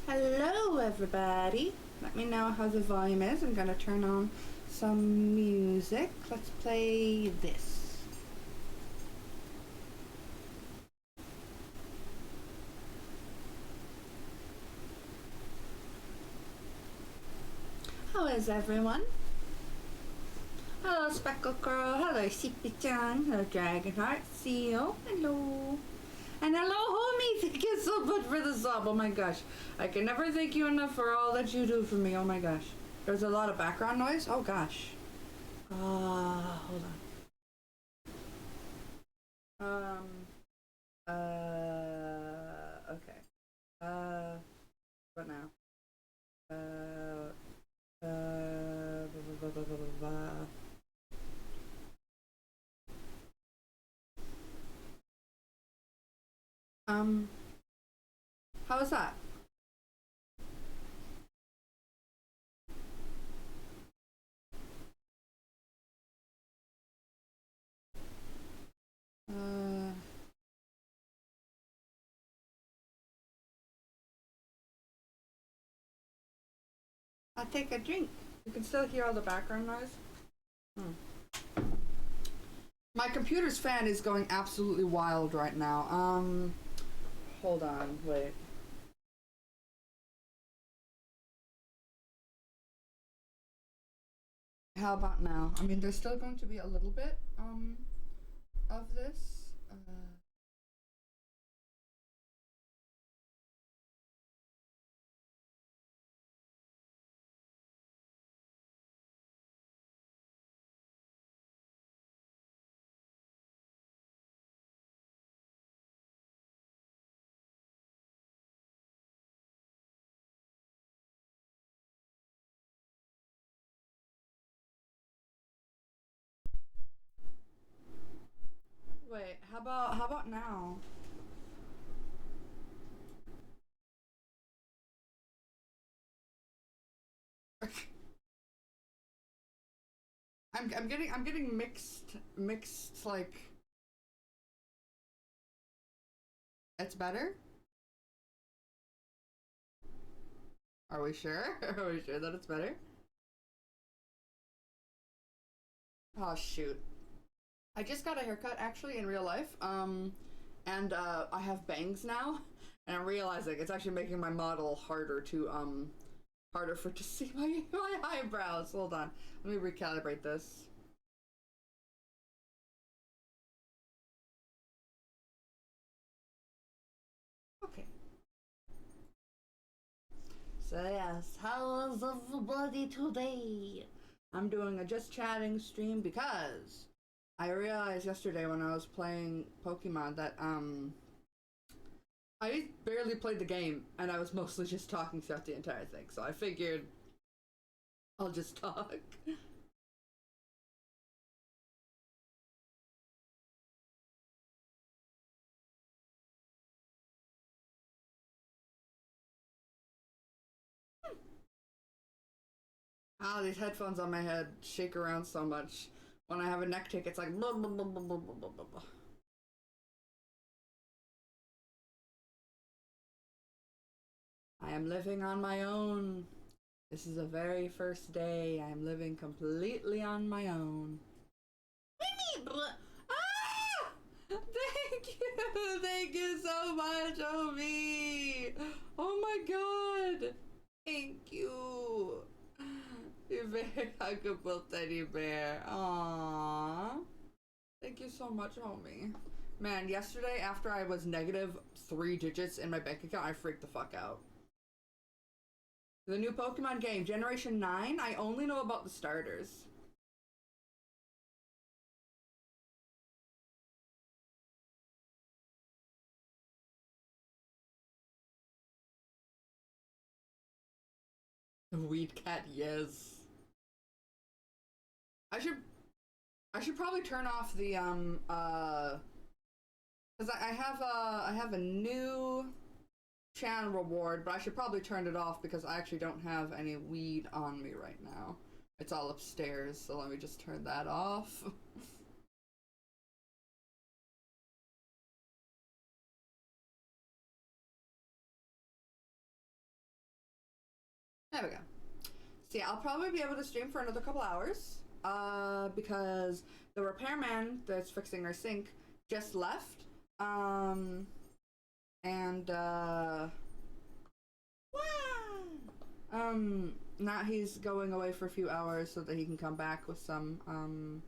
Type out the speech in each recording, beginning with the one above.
Hello, everybody. Let me know how the volume is. I'm gonna turn on some music. Let's play this. How is everyone? Hello, Speckle Girl. Hello, Sippy-chan. Hello, Dragonheart. Seal. Hello. And hello, homie. Thank you so much for the sub. Oh my gosh. I can never thank you enough for all that you do for me. Oh my gosh. There's a lot of background noise. Oh gosh. Hold on. Okay. What now? Blah, blah, blah, blah, blah. Um, how was that? Uh, I'll take a drink. You can still hear all the background noise. My computer's fan is going absolutely wild right now. Hold on, wait. How about now? I mean, there's still going to be a little bit, of this. Wait, how about now? I'm getting mixed like it's better? Are we sure? Are we sure that it's better? Oh shoot. I just got a haircut actually in real life. And I have bangs now, and I'm realizing it's actually making my model harder for to see my eyebrows. Hold on. Let me recalibrate this. Okay. So yes, how is everybody today? I'm doing a just chatting stream because I realized yesterday when I was playing Pokemon that I barely played the game and I was mostly just talking throughout the entire thing. So I figured I'll just talk. Ah, these headphones on my head shake around so much. When I have a neck tick, it's like blah, blah, blah, blah, blah, blah, blah, blah. I am living on my own. This is the very first day. I am living completely on my own. Ah! Thank you! Thank you so much, Obi! Oh my god! Thank you! You're very huggable teddy bear. Aww. Thank you so much, homie. Man, yesterday after I was negative 3 digits in my bank account, I freaked the fuck out. The new Pokemon game, Generation 9, I only know about the starters. Weed Cat, yes. I should I should probably turn off the because I have a new channel reward, but I should probably turn it off because I actually don't have any weed on me right now. It's all upstairs, so let me just turn that off. There we go. So yeah, I'll probably be able to stream for another couple hours. Because the repairman that's fixing our sink just left. And now he's going away for a few hours so that he can come back with some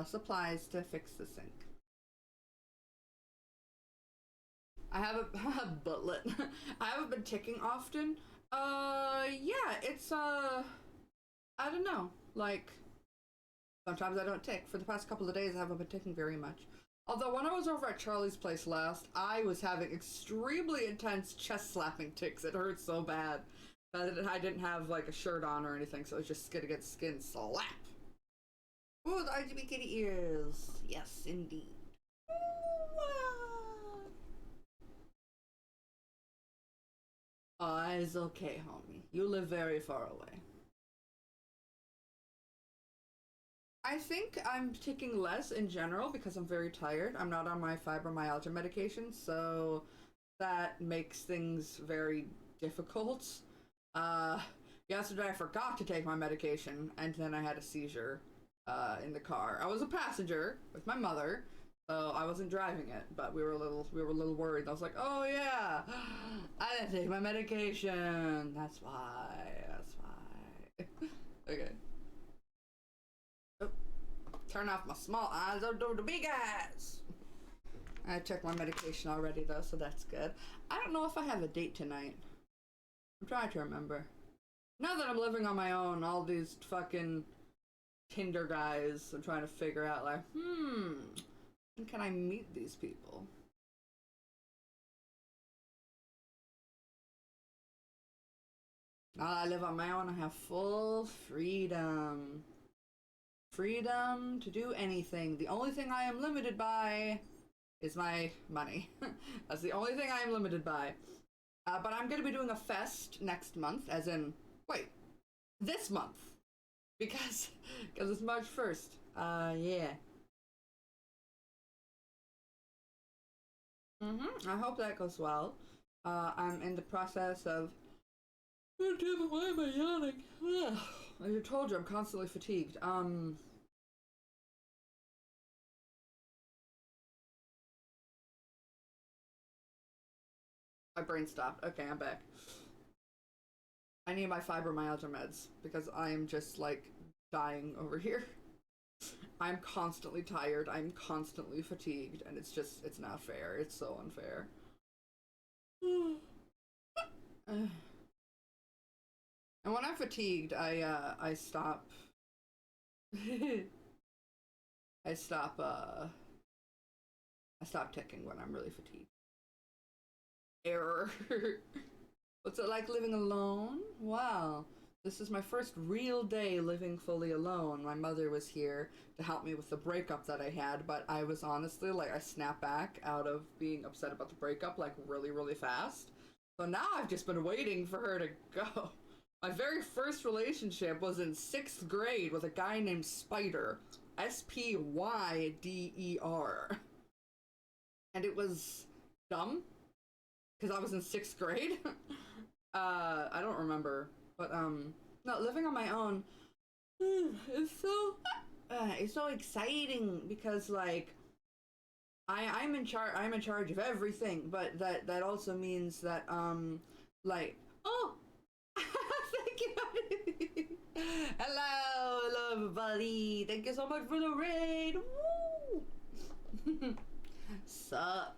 supplies to fix the sink. I have a butlet. I haven't been ticking often. Yeah, it's I don't know. Like sometimes I don't tick. For the past couple of days, I haven't been ticking very much. Although when I was over at Charlie's place last, I was having extremely intense chest slapping ticks. It hurt so bad. I didn't have like a shirt on or anything, so it was just skin against skin slap. Ooh, the RGB kitty ears. Yes, indeed. Oh, it's okay, homie. You live very far away. I think I'm taking less in general because I'm very tired. I'm not on my fibromyalgia medication, so that makes things very difficult. Uh, Yesterday I forgot to take my medication, and then I had a seizure in the car. I was a passenger with my mother, so I wasn't driving it, but we were a little worried. I was like, oh yeah, I didn't take my medication. That's why. That's why. Okay. Oh, turn off my small eyes. Don't do the big eyes. I took my medication already though, so that's good. I don't know if I have a date tonight. I'm trying to remember. Now that I'm living on my own, all these fucking Tinder guys, I'm trying to figure out like, when can I meet these people? Now that I live on my own, I have full freedom. Freedom to do anything. The only thing I am limited by is my money. That's the only thing I am limited by. But I'm going to be doing a fest next month, as in, wait, this month. Because it's March 1st. Yeah. I hope that goes well. I'm in the process of... Oh, damn it, why am I yawning? I told you, I'm constantly fatigued. My brain stopped. Okay, I'm back. I need my fibromyalgia meds because I am just like dying over here. I'm constantly tired, I'm constantly fatigued, and it's not fair. It's so unfair. And when I'm fatigued, I stop. I stop, I stop ticking when I'm really fatigued. Error. What's it like living alone? Wow. This is my first real day living fully alone. My mother was here to help me with the breakup that I had, but I was honestly like, I snapped back out of being upset about the breakup like really, really fast. So now I've just been waiting for her to go. My very first relationship was in 6th grade with a guy named Spider. Spyder. And it was dumb because I was in 6th grade. I don't remember, but no, living on my own it's so exciting because like I'm in charge of everything, but that also means that like oh thank you. hello everybody, thank you so much for the raid. Woo! Sup.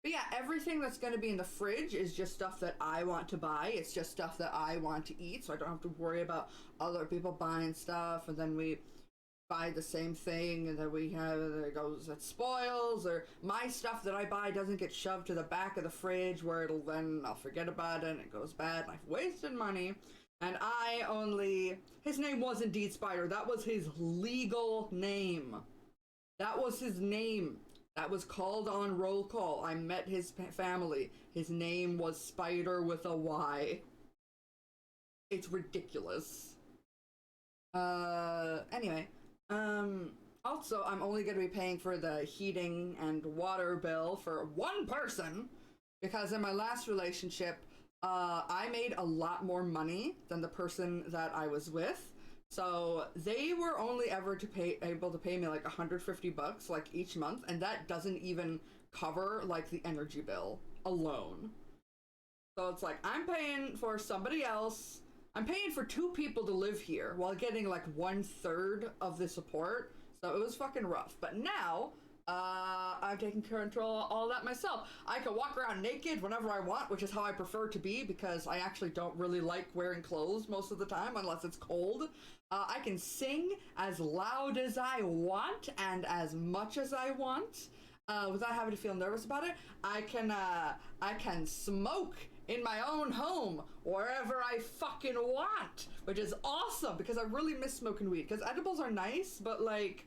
But yeah, everything that's going to be in the fridge is just stuff that I want to buy. It's just stuff that I want to eat, so I don't have to worry about other people buying stuff, and then we buy the same thing, and then it spoils, or my stuff that I buy doesn't get shoved to the back of the fridge where I'll forget about it, and it goes bad, and I've wasted money. And his name was indeed Spider. That was his legal name. That was his name. That was called on roll call. I met his family. His name was Spider with a Y. It's ridiculous. Anyway. Also, I'm only going to be paying for the heating and water bill for one person because in my last relationship, I made a lot more money than the person that I was with. So they were only ever to pay able to pay me like 150 bucks like each month, and that doesn't even cover like the energy bill alone. So it's like I'm paying for somebody else. I'm paying for two people to live here while getting like 1/3 of the support. So it was fucking rough. But now, I've taken control of all that myself. I can walk around naked whenever I want, which is how I prefer to be because I actually don't really like wearing clothes most of the time unless it's cold. I can sing as loud as I want and as much as I want. Without having to feel nervous about it. I can smoke in my own home wherever I fucking want, which is awesome because I really miss smoking weed. Because edibles are nice, but like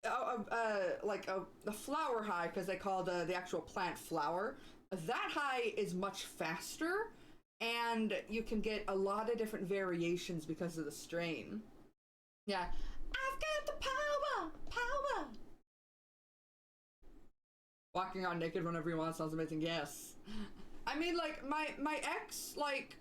a flower high, because they call the actual plant flower. That high is much faster, and you can get a lot of different variations because of the strain. Yeah, I've got the power. Walking around naked whenever you want sounds amazing. Yes. I mean, like, my ex, like,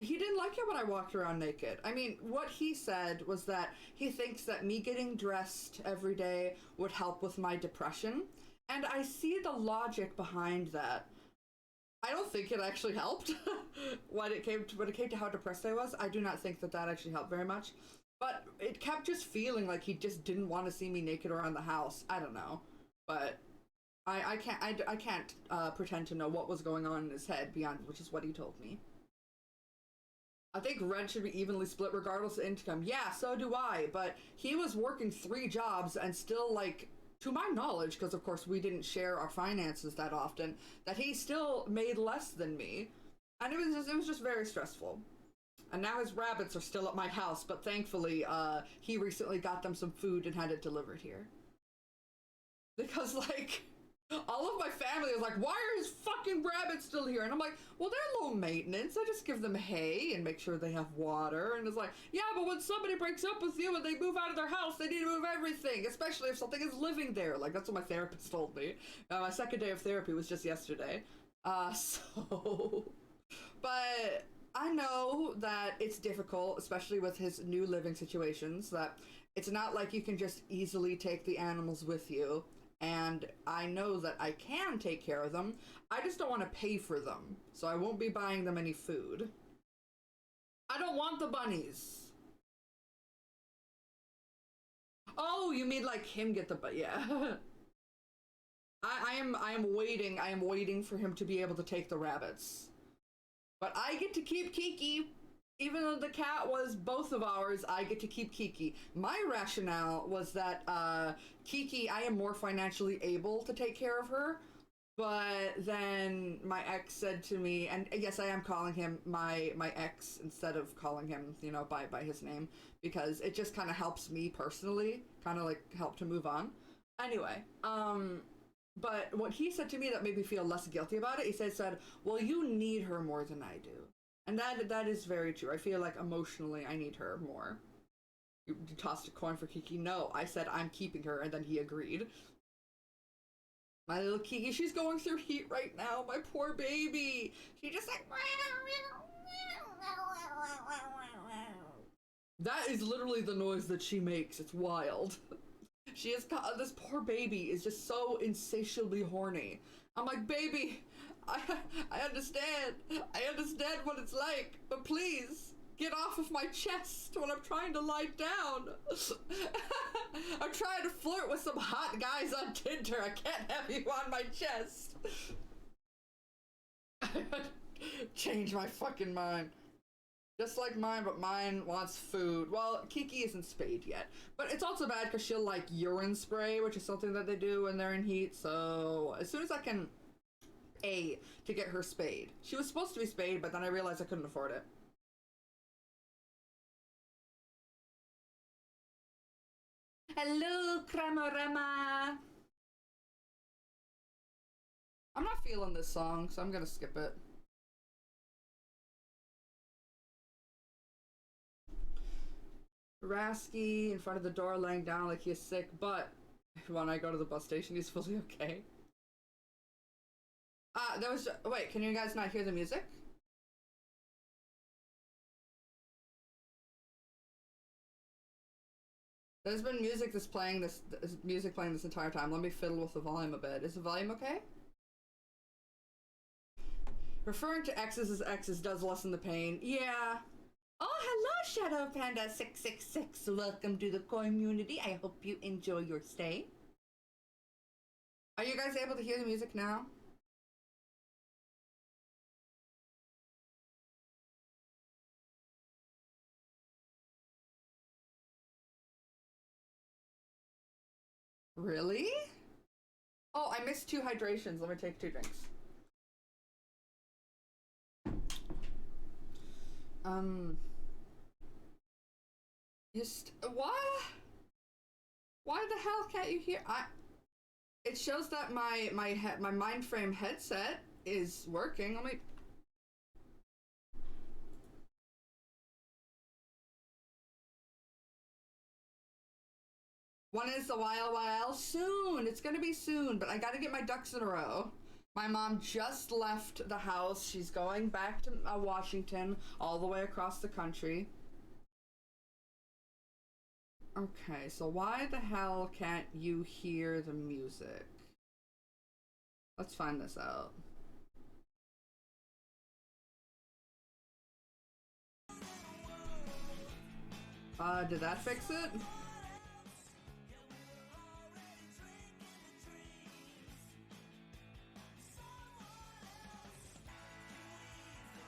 he didn't like it when I walked around naked. I mean, what he said was that he thinks that me getting dressed every day would help with my depression. And I see the logic behind that. I don't think it actually helped when it came to how depressed I was. I do not think that actually helped very much. But it kept just feeling like he just didn't want to see me naked around the house. I don't know. But I can't pretend to know what was going on in his head beyond which is what he told me. I think rent should be evenly split regardless of income. Yeah, so do I. But he was working 3 jobs and still, like, to my knowledge, because of course we didn't share our finances that often, that he still made less than me, and it was just very stressful. And now his rabbits are still at my house, but thankfully, he recently got them some food and had it delivered here. Because, like, all of my family is like, why are his fucking rabbits still here? And I'm like, well, they're low maintenance. I just give them hay and make sure they have water. And it's like, yeah, but when somebody breaks up with you and they move out of their house, they need to move everything, especially if something is living there. Like, that's what my therapist told me. My second day of therapy was just yesterday. But I know that it's difficult, especially with his new living situations, that it's not like you can just easily take the animals with you. And I know that I can take care of them. I just don't want to pay for them. So I won't be buying them any food. I don't want the bunnies. Oh, you mean like him get the yeah. I am waiting for him to be able to take the rabbits. But I get to keep Kiki. Even though the cat was both of ours, I get to keep Kiki. My rationale was that Kiki, I am more financially able to take care of her. But then my ex said to me, and yes, I am calling him my ex instead of calling him, you know, by his name, because it just kind of helps me personally, kind of like help to move on. Anyway, but what he said to me that made me feel less guilty about it, he said, well, you need her more than I do. And that is very true. I feel like emotionally I need her more. You tossed a coin for Kiki. No, I said I'm keeping her, and then he agreed. My little Kiki, she's going through heat right now. My poor baby. She just like... That is literally the noise that she makes. It's wild. She is... This poor baby is just so insatiably horny. I'm like, baby... I understand. I understand what it's like, but please get off of my chest when I'm trying to lie down. I'm trying to flirt with some hot guys on Tinder. I can't have you on my chest. Change my fucking mind. Just like mine, but mine wants food. Well, Kiki isn't spayed yet. But it's also bad because she'll like urine spray, which is something that they do when they're in heat. So as soon as I can to get her spayed. She was supposed to be spayed, but then I realized I couldn't afford it. Hello, Cramorama. I'm not feeling this song, so I'm gonna skip it. Rasky in front of the door laying down like he's sick, but when I go to the bus station, he's fully okay. That was... Wait, can you guys not hear the music? There's been music playing this entire time. Let me fiddle with the volume a bit. Is the volume okay? Referring to exes as exes does lessen the pain. Yeah. Oh, hello, Shadow Panda 666. Welcome to the community. I hope you enjoy your stay. Are you guys able to hear the music now? Really? Oh, I missed 2 hydrations. Let me take 2 drinks. Just why the hell can't you hear? It shows that my Mindframe headset is working. Let me. When is the while? Soon. It's gonna be soon, but I gotta get my ducks in a row. My mom just left the house. She's going back to Washington, all the way across the country. Okay, so why the hell can't you hear the music? Let's find this out. Did that fix it?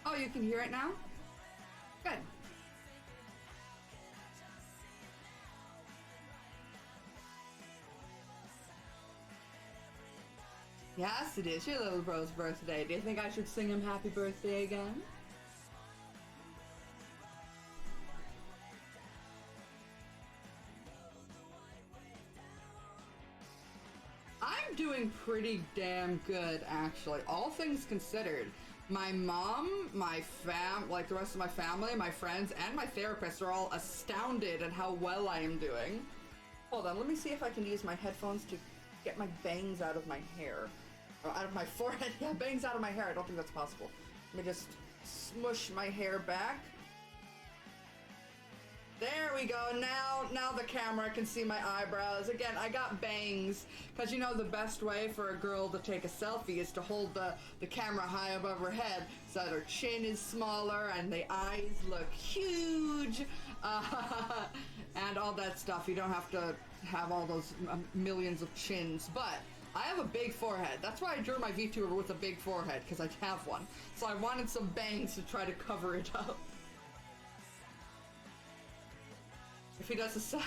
Oh, you can hear it now? Good. Yes, it is your little bro's birthday. Do you think I should sing him happy birthday again? I'm doing pretty damn good, actually. All things considered. My mom, like the rest of my family, my friends, and my therapist are all astounded at how well I am doing. Hold on, let me see if I can use my headphones to get my bangs out of my hair. Or out of my forehead. Yeah, bangs out of my hair. I don't think that's possible. Let me just smush my hair back. There we go. Now the camera can see my eyebrows. Again, I got bangs. Because you know the best way for a girl to take a selfie is to hold the camera high above her head so that her chin is smaller and the eyes look huge. And all that stuff. You don't have to have all those millions of chins. But I have a big forehead. That's why I drew my VTuber with a big forehead, because I have one. So I wanted some bangs to try to cover it up. If he does a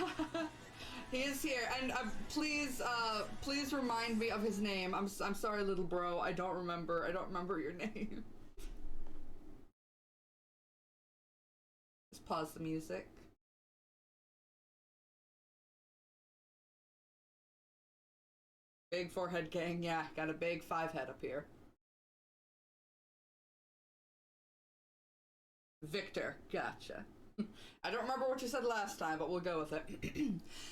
he is here, and please remind me of his name. I'm sorry, little bro. I don't remember your name. Just pause the music. Big forehead gang, yeah, got a big 5 head up here. Victor, gotcha. I don't remember what you said last time, but we'll go with it.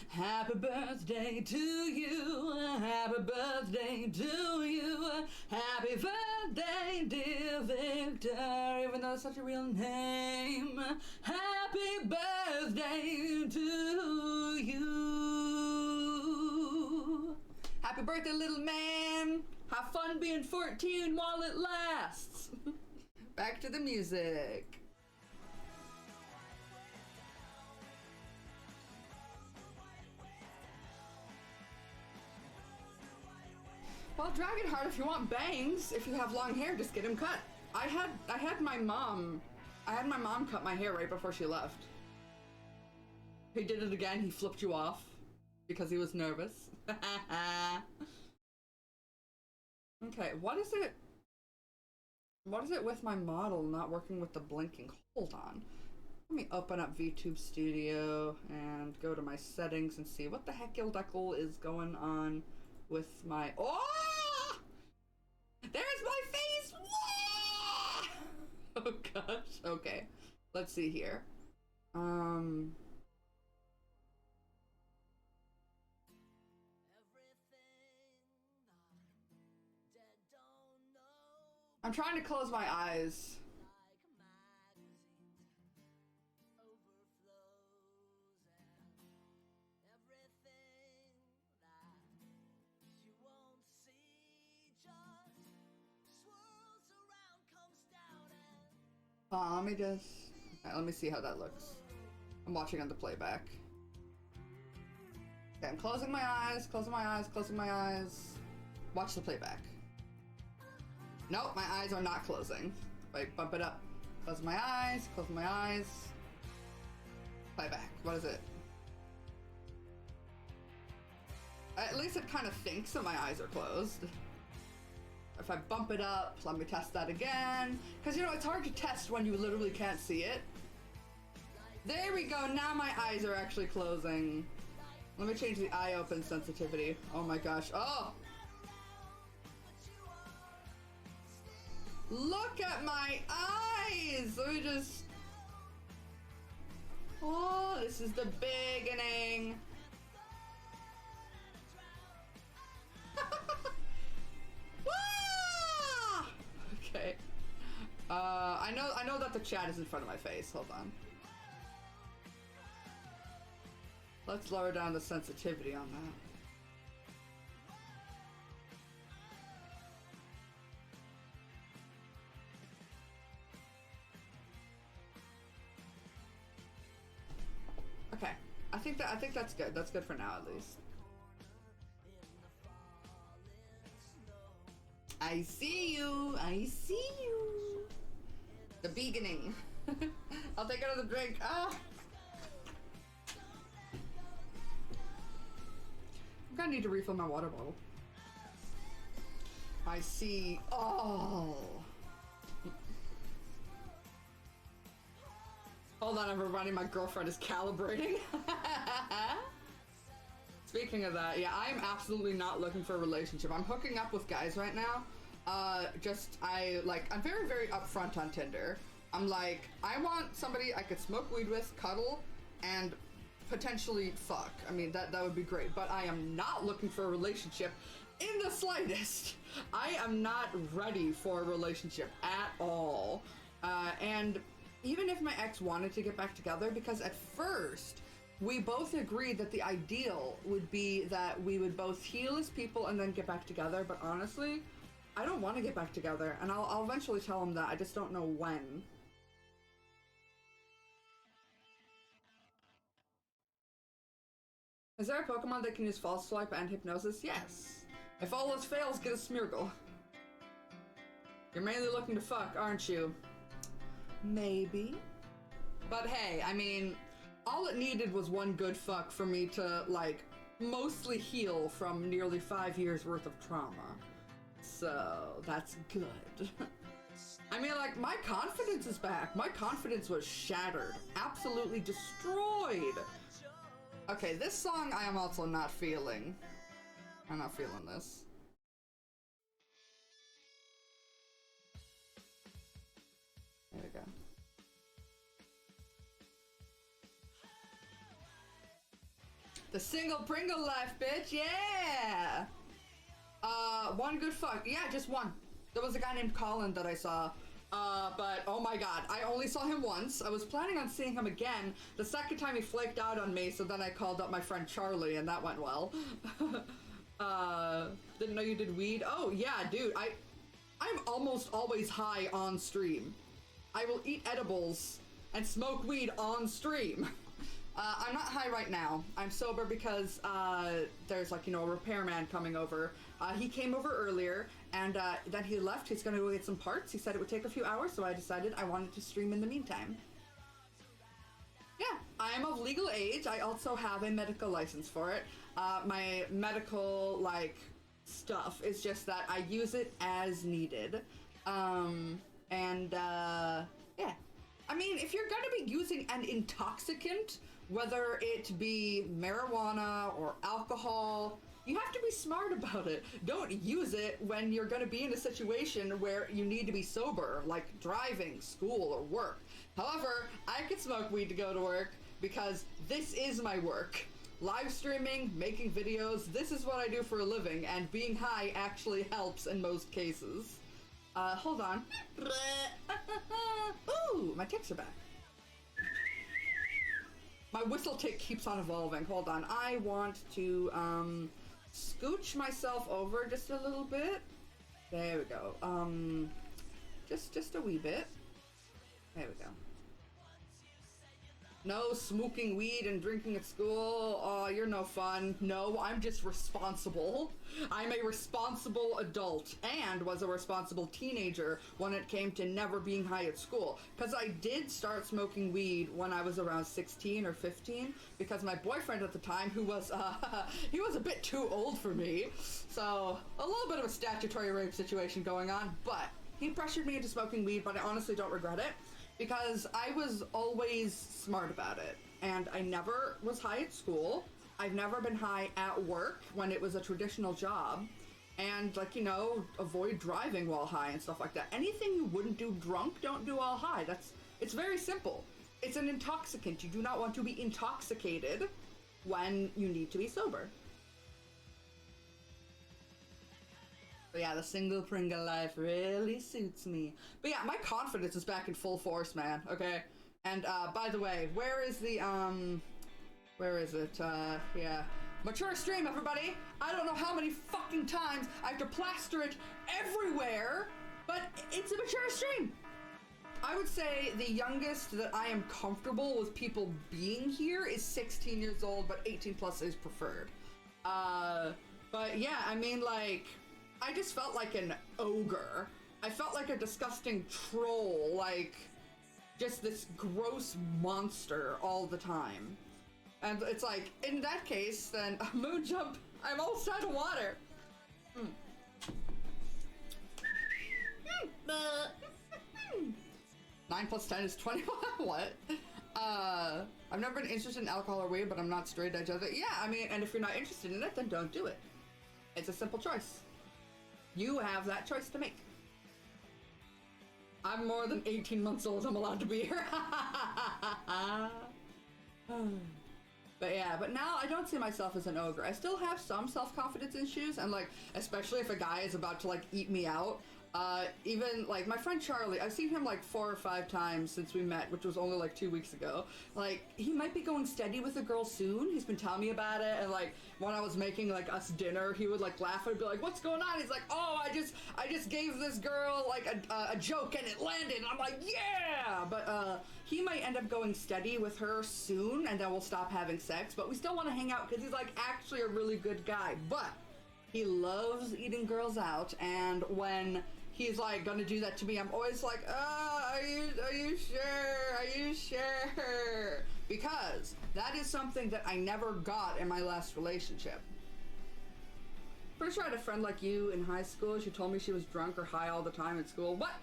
Happy birthday to you. Happy birthday to you. Happy birthday, dear Victor, even though it's such a real name. Happy birthday to you. Happy birthday, little man. Have fun being 14 while it lasts. Back to the music. Well, Dragonheart, if you want bangs, if you have long hair, just get him cut. I had my mom cut my hair right before she left. He did it again. He flipped you off because he was nervous. Okay, what is it? What is it with my model not working with the blinking? Hold on. Let me open up VTube Studio and go to my settings and see what the heckle-deckle is going on with my... Oh! There's my face! Whoa! Oh gosh. Okay. Let's see here. I'm trying to close my eyes. Let me just... Okay, let me see how that looks. I'm watching on the playback. Okay, I'm closing my eyes, closing my eyes, closing my eyes. Watch the playback. Nope, my eyes are not closing. Wait, bump it up. Close my eyes, close my eyes. Playback, what is it? At least it kind of thinks that my eyes are closed. If I bump it up, let me test that again. Because, you know, it's hard to test when you literally can't see it. There we go, now my eyes are actually closing. Let me change the eye open sensitivity. Oh my gosh, oh! Look at my eyes! Let me just... Oh, this is the beginning. Okay. I know that the chat is in front of my face. Hold on. Let's lower down the sensitivity on that. Okay. I think that's good. That's good for now at least. I see you. I see you. The beginning. I'll take another drink. Ah. I'm gonna need to refill my water bottle. I see. Oh. Hold on, everybody. My girlfriend is calibrating. Speaking of that, yeah, I am absolutely not looking for a relationship. I'm hooking up with guys right now. I'm very, very upfront on Tinder. I'm like, I want somebody I could smoke weed with, cuddle, and potentially fuck. I mean, that would be great. But I am not looking for a relationship in the slightest. I am not ready for a relationship at all. And even if my ex wanted to get back together, because at first, we both agreed that the ideal would be that we would both heal as people and then get back together, but honestly, I don't want to get back together, and I'll eventually tell him that, I just don't know when. Is there a Pokemon that can use False Swipe and Hypnosis? Yes. If all else fails, get a Smeargle. You're mainly looking to fuck, aren't you? Maybe. But hey, I mean, all it needed was one good fuck for me to, like, mostly heal from nearly 5 years worth of trauma. So, that's good. I mean, like, my confidence is back. My confidence was shattered. Absolutely destroyed. Okay, this song I am also not feeling. I'm not feeling this. There we go. The single Pringle life, bitch, yeah! One good fuck. Yeah, just one. There was a guy named Colin that I saw. But oh my god, I only saw him once. I was planning on seeing him again. The second time he flaked out on me, so then I called up my friend Charlie, and that went well. Didn't know you did weed. Oh yeah, dude, I'm almost always high on stream. I will eat edibles and smoke weed on stream. I'm not high right now. I'm sober because there's, like, you know, a repairman coming over. He came over earlier, and then he left. He's gonna go get some parts. He said it would take a few hours, so I decided I wanted to stream in the meantime. Yeah, I am of legal age. I also have a medical license for it. My medical, like, stuff is just that I use it as needed. Yeah. I mean, if you're gonna be using an intoxicant, whether it be marijuana or alcohol, you have to be smart about it. Don't use it when you're gonna be in a situation where you need to be sober, like driving, school, or work. However, I can smoke weed to go to work because this is my work. Live streaming, making videos, this is what I do for a living, and being high actually helps in most cases. Hold on. Ooh, my ticks are back. My whistle tick keeps on evolving. Hold on. I want to, scooch myself over just a little bit. There we go. Just a wee bit. There we go. No smoking weed and drinking at school. Oh, you're no fun. No, I'm just responsible. I'm a responsible adult and was a responsible teenager when it came to never being high at school. Because I did start smoking weed when I was around 16 or 15 because my boyfriend at the time, who was, he was a bit too old for me. So a little bit of a statutory rape situation going on, but he pressured me into smoking weed, but I honestly don't regret it. Because I was always smart about it, and I never was high at school. I've never been high at work when it was a traditional job, and like, you know, avoid driving while high and stuff like that. Anything you wouldn't do drunk, don't do while high. It's very simple. It's an intoxicant. You do not want to be intoxicated when you need to be sober. But yeah, the single Pringle life really suits me. But yeah, my confidence is back in full force, man, okay? And, by the way, where is the, where is it? Yeah. Mature stream, everybody! I don't know how many fucking times I have to plaster it everywhere, but it's a mature stream! I would say the youngest that I am comfortable with people being here is 16 years old, but 18 plus is preferred. But yeah, I mean, like, I just felt like an ogre. I felt like a disgusting troll, like just this gross monster all the time. And it's like, in that case, then moon jump, I'm almost out of water. 9 plus 10 is 21. What? I've never been interested in alcohol or weed, but I'm not straight edge of it. Yeah, I mean, and if you're not interested in it, then don't do it. It's a simple choice. You have that choice to make. I'm more than 18 months old. I'm allowed to be here. But yeah, but now I don't see myself as an ogre. I still have some self-confidence issues, and like, especially if a guy is about to like eat me out. Even like my friend Charlie, I've seen him like 4 or 5 times since we met, which was only like 2 weeks ago. Like, he might be going steady with a girl soon. He's been telling me about it, and like when I was making like us dinner, he would like laugh and be like, "What's going on?" He's like, "Oh, I just gave this girl like a joke and it landed." And I'm like, "Yeah!" But he might end up going steady with her soon, and then we'll stop having sex. But we still want to hang out because he's like actually a really good guy. But he loves eating girls out, and when he's like gonna do that to me, I'm always like, are you sure? Are you sure? Because that is something that I never got in my last relationship. Pretty sure I had a friend like you in high school. She told me she was drunk or high all the time at school. What?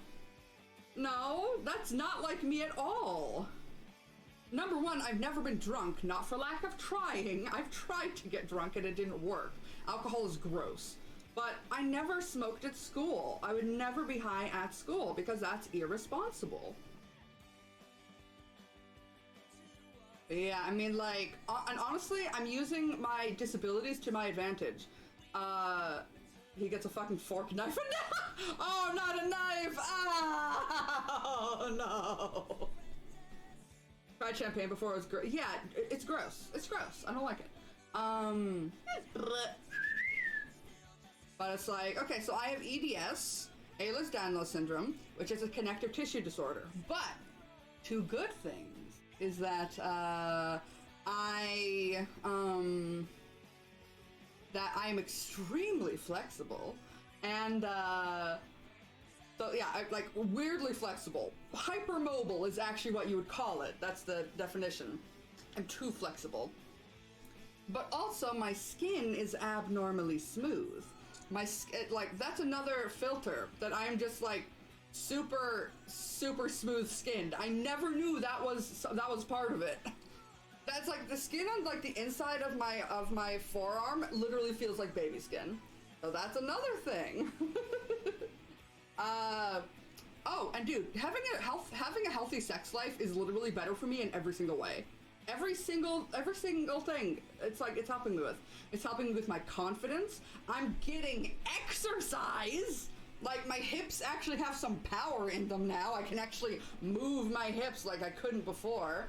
No, that's not like me at all. Number one, I've never been drunk, not for lack of trying. I've tried to get drunk and it didn't work. Alcohol is gross. But I never smoked at school. I would never be high at school because that's irresponsible. Yeah, I mean, like, and honestly, I'm using my disabilities to my advantage. He gets a fucking fork knife. Oh, not a knife! Oh, no! Tried champagne before, it was gross. Yeah, it's gross. It's gross. I don't like it. But it's like, okay, so I have EDS, Ehlers-Danlos syndrome, which is a connective tissue disorder. But 2 good things is that I am extremely flexible, and so yeah, like weirdly flexible. Hypermobile is actually what you would call it. That's the definition. I'm too flexible. But also my skin is abnormally smooth. Like, that's another filter that I'm just like super smooth skinned. I never knew that was part of it. That's like the skin on like the inside of my forearm literally feels like baby skin. So that's another thing. Oh, and dude, having a healthy sex life is literally better for me in every single way. Every single thing. It's like, it's helping me with. It's helping me with my confidence. I'm getting exercise. Like, my hips actually have some power in them now. I can actually move my hips like I couldn't before.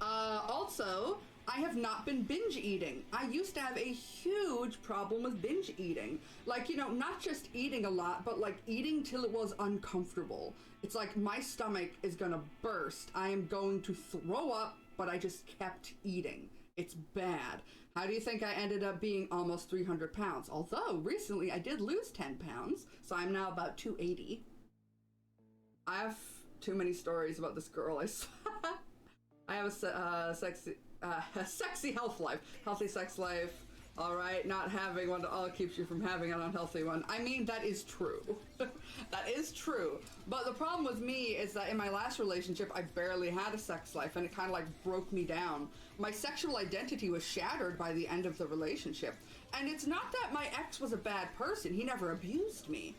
Also, I have not been binge eating. I used to have a huge problem with binge eating. Like, you know, not just eating a lot, but like eating till it was uncomfortable. It's like my stomach is gonna burst. I am going to throw up, but I just kept eating. It's bad. How do you think I ended up being almost 300 pounds? Although recently I did lose 10 pounds, so I'm now about 280. I have too many stories about this girl. I have a sexy health life, healthy sex life. All right, not having one all keeps you from having an unhealthy one. I mean, that is true. That is true. But the problem with me is that in my last relationship, I barely had a sex life, and it kind of like broke me down. My sexual identity was shattered by the end of the relationship. And it's not that my ex was a bad person. He never abused me.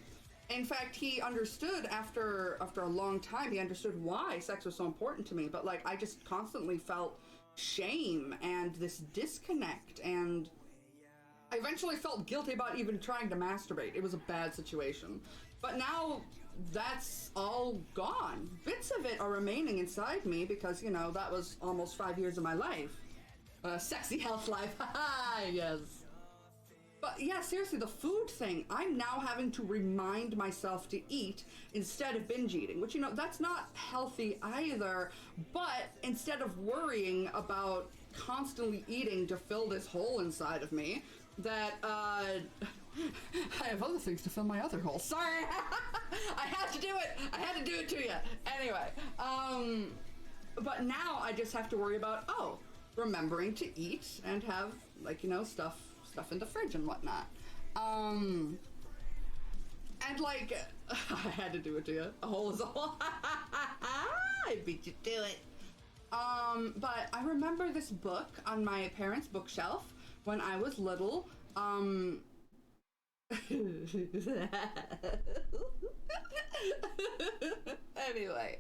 In fact, he understood after a long time, he understood why sex was so important to me. But like, I just constantly felt shame and this disconnect, and I eventually felt guilty about even trying to masturbate. It was a bad situation. But now that's all gone. Bits of it are remaining inside me because, you know, that was almost 5 years of my life. Sexy health life. Haha, yes. But yeah, seriously, the food thing, I'm now having to remind myself to eat instead of binge eating, which, you know, that's not healthy either. But instead of worrying about constantly eating to fill this hole inside of me, that I have other things to fill my other hole. Sorry. I had to do it. I had to do it to you. Anyway, but now I just have to worry about, remembering to eat and have, like, you know, stuff in the fridge and whatnot. And like, I had to do it to you. A hole is a hole. I beat you to it. But I remember this book on my parents' bookshelf when I was little. Anyway,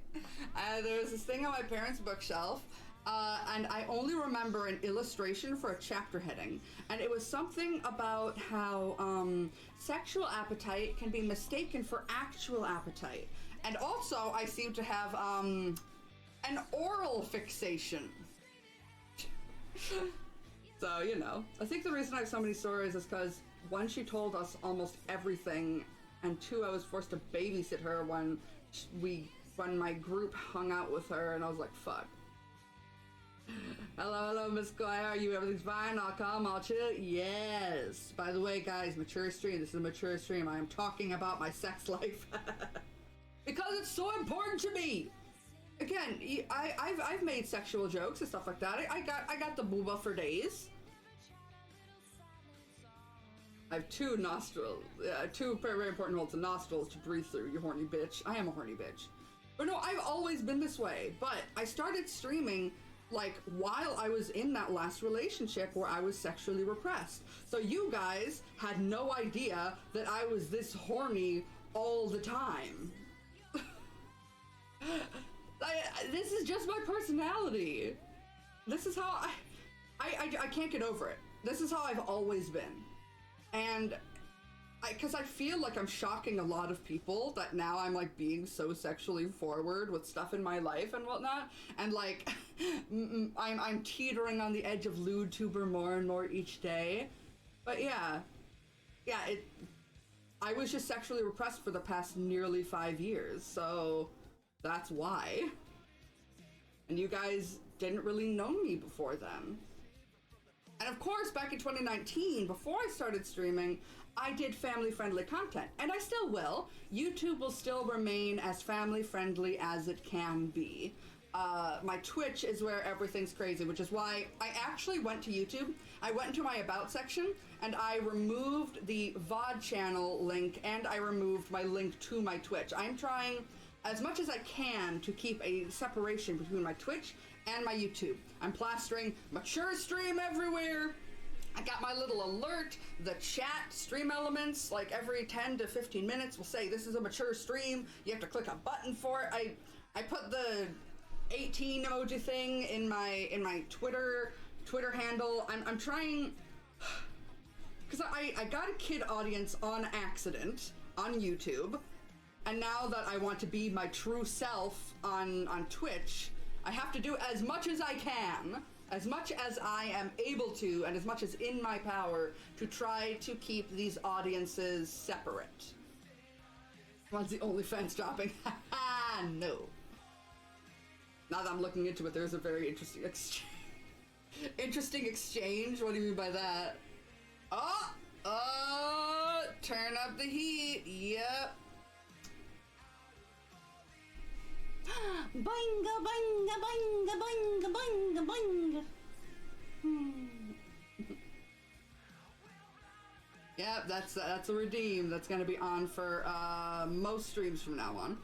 there was this thing on my parents' bookshelf, and I only remember an illustration for a chapter heading, and it was something about how sexual appetite can be mistaken for actual appetite. And also, I seem to have an oral fixation. So, you know, I think the reason I have so many stories is because, one, she told us almost everything, and two, I was forced to babysit her when my group hung out with her, and I was like, fuck. Hello, Miss Squire, are you, everything's fine? I'll come, I'll chill. Yes. By the way, guys, mature stream, this is a mature stream. I am talking about my sex life. Because it's so important to me. Again, I've made sexual jokes and stuff like that. I got the booba for days. I have two very, very important holes of nostrils to breathe through, you horny bitch. I am a horny bitch. But no, I've always been this way. But I started streaming like while I was in that last relationship where I was sexually repressed. So you guys had no idea that I was this horny all the time. This is just my personality. This is how I can't get over it. This is how I've always been. And because I feel like I'm shocking a lot of people that now I'm like being so sexually forward with stuff in my life and whatnot. And like, I'm teetering on the edge of lewd tuber more and more each day. But yeah, I was just sexually repressed for the past nearly 5 years. So that's why. And you guys didn't really know me before then. And of course, back in 2019, before I started streaming, I did family-friendly content, and I still will. YouTube will still remain as family-friendly as it can be. My Twitch is where everything's crazy, which is why I actually went to YouTube. I went into my About section, and I removed the VOD channel link, and I removed my link to my Twitch. I'm trying as much as I can to keep a separation between my Twitch and my YouTube. I'm plastering mature stream everywhere. I got my little alert, the chat stream elements, like every 10 to 15 minutes will say this is a mature stream. You have to click a button for it. I put the 18 emoji thing in my Twitter handle. I'm trying, because I got a kid audience on accident on YouTube, and now that I want to be my true self on Twitch, I have to do as much as I can as much as I am able to, and as much as in my power, to try to keep these audiences separate. When's the OnlyFans dropping? Haha, no. Now that I'm looking into it, there's a very interesting exchange. Interesting exchange? What do you mean by that? Oh, turn up the heat. Yep. Boinga, boinga, boinga, boinga, boinga, boinga. Yep, that's a redeem. That's gonna be on for most streams from now on.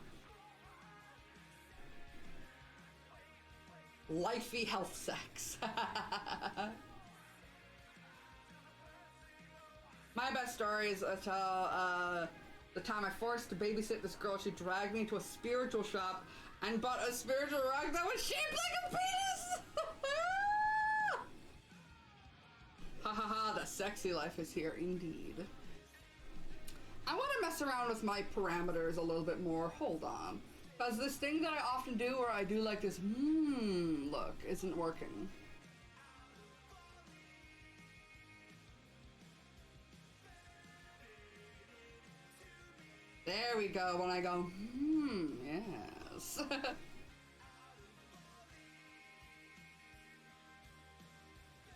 Lifey health sex. My best story is the time I forced to babysit this girl. She dragged me to a spiritual shop and bought a spiritual rug that was shaped like a penis! Ha ha ha, the sexy life is here indeed. I want to mess around with my parameters a little bit more. Hold on. Because this thing that I often do where I do like this look isn't working. There we go, when I go, yes.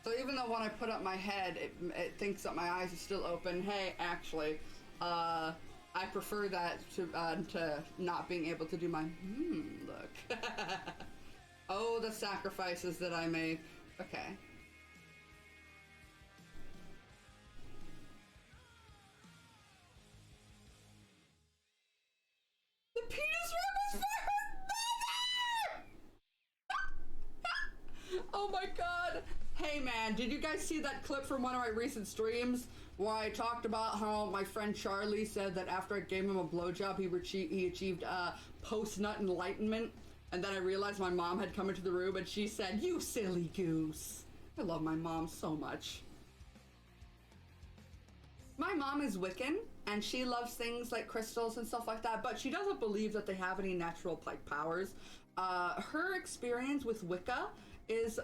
So even though when I put up my head, it thinks that my eyes are still open. Hey, actually, I prefer that to not being able to do my look. Oh, the sacrifices that I make. Okay. The penis rub is for her mother! Oh my god. Hey man, did you guys see that clip from one of my recent streams where I talked about how my friend Charlie said that after I gave him a blowjob, he achieved post-nut enlightenment? And then I realized my mom had come into the room and she said, "You silly goose." I love my mom so much. My mom is Wiccan, and she loves things like crystals and stuff like that, but she doesn't believe that they have any natural like powers. Her experience with Wicca is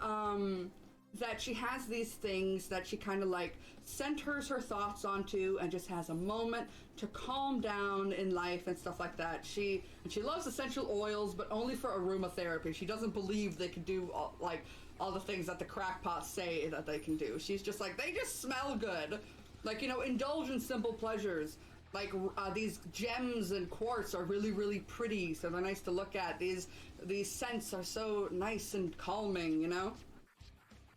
that she has these things that she kind of like centers her thoughts onto and just has a moment to calm down in life and stuff like that. She loves essential oils, but only for aromatherapy. She doesn't believe they can do all the things that the crackpots say that they can do. She's just like, they just smell good. Like, you know, indulge in simple pleasures. Like these gems and quartz are really, really pretty, so they're nice to look at. These scents are so nice and calming, you know?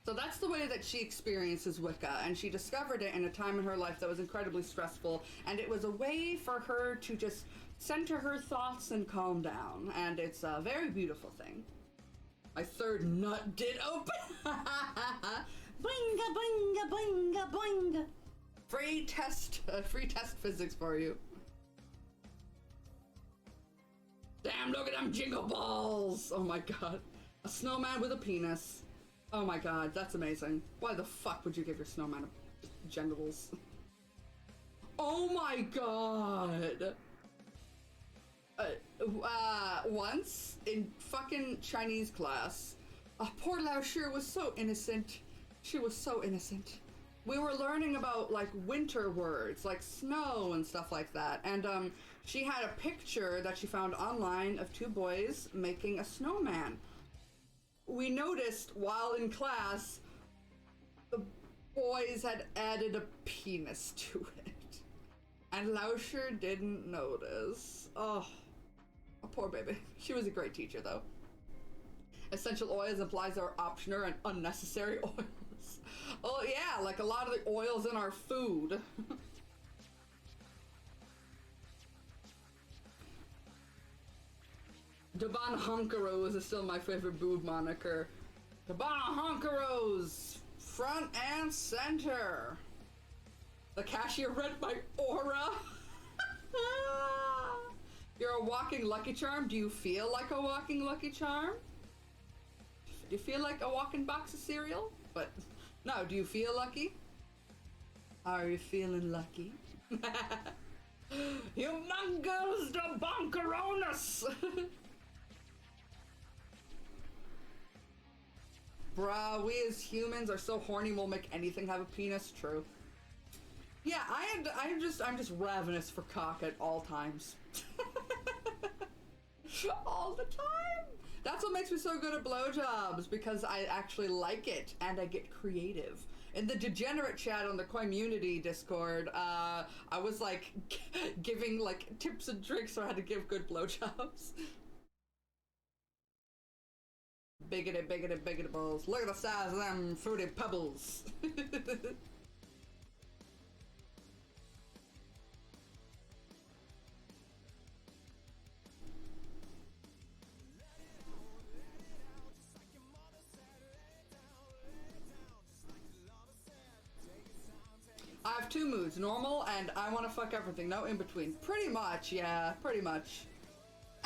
So that's the way that she experiences Wicca, and she discovered it in a time in her life that was incredibly stressful, and it was a way for her to just center her thoughts and calm down, and it's a very beautiful thing. My third nut did open! Boinga, boinga, boinga, boinga! Free test physics for you. Damn, look at them jingle balls! Oh my god. A snowman with a penis. Oh my god, that's amazing. Why the fuck would you give your snowman genitals? Oh my god! Once, in fucking Chinese class, poor Lao Shi was so innocent. She was so innocent. We were learning about, like, winter words, like snow and stuff like that, and, she had a picture that she found online of two boys making a snowman. We noticed while in class, the boys had added a penis to it. And Lao Shi didn't notice. Oh, poor baby. She was a great teacher, though. Essential oils implies are optional and unnecessary oils. Oh, yeah, like a lot of the oils in our food. Daban Honkaros is still my favorite boob moniker. Daban Honkaros! Front and center! The cashier read my aura! You're a walking Lucky Charm? Do you feel like a walking Lucky Charm? Do you feel like a walking box of cereal? But, no, do you feel lucky? Are you feeling lucky? Humongous the Bonkeronus! Bruh, we as humans are so horny we'll make anything have a penis. True. Yeah, I'm just ravenous for cock at all times. All the time. That's what makes me so good at blowjobs, because I actually like it and I get creative. In the degenerate chat on the community Discord, I was like giving like tips and tricks on how to give good blowjobs. Biggity, biggity, biggity balls. Look at the size of them fruity pebbles. I have two moods, normal and I want to fuck everything, no in between. Pretty much, yeah, pretty much.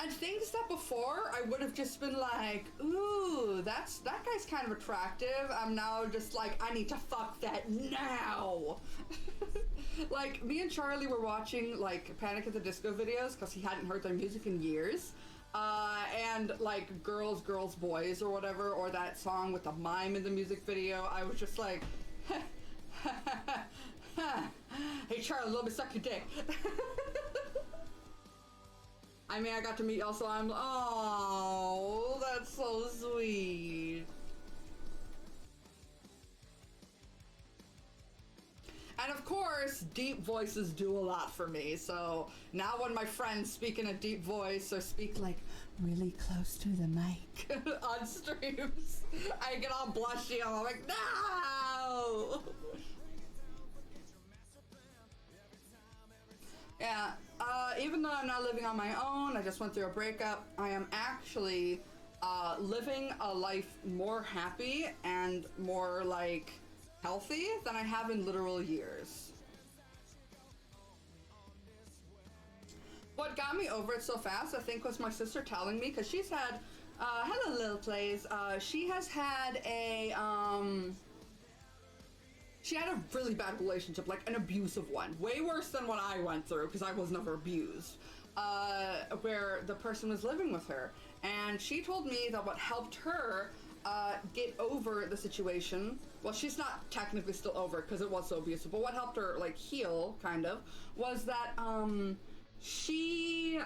And things that before I would have just been like, ooh, that guy's kind of attractive. I'm now just like, I need to fuck that now. Like, me and Charlie were watching like Panic at the Disco videos because he hadn't heard their music in years. And like Girls, Girls, Boys or whatever, or that song with the mime in the music video, I was just like, hey Charlie, let me suck your dick. I mean, I got to meet also, oh, that's so sweet. And of course, deep voices do a lot for me, so now when my friends speak in a deep voice or speak like really close to the mic on streams, I get all blushy and I'm like, no! Yeah, even though I'm not living on my own, I just went through a breakup, I am actually living a life more happy and more like healthy than I have in literal years. What got me over it so fast, I think, was my sister telling me, because she's had, hello Lil Plays, she has had a, she had a really bad relationship, like an abusive one, way worse than what I went through, because I was never abused, where the person was living with her, and she told me that what helped her get over the situation, well, she's not technically still over because it was so abusive, but what helped her like heal, kind of, was that she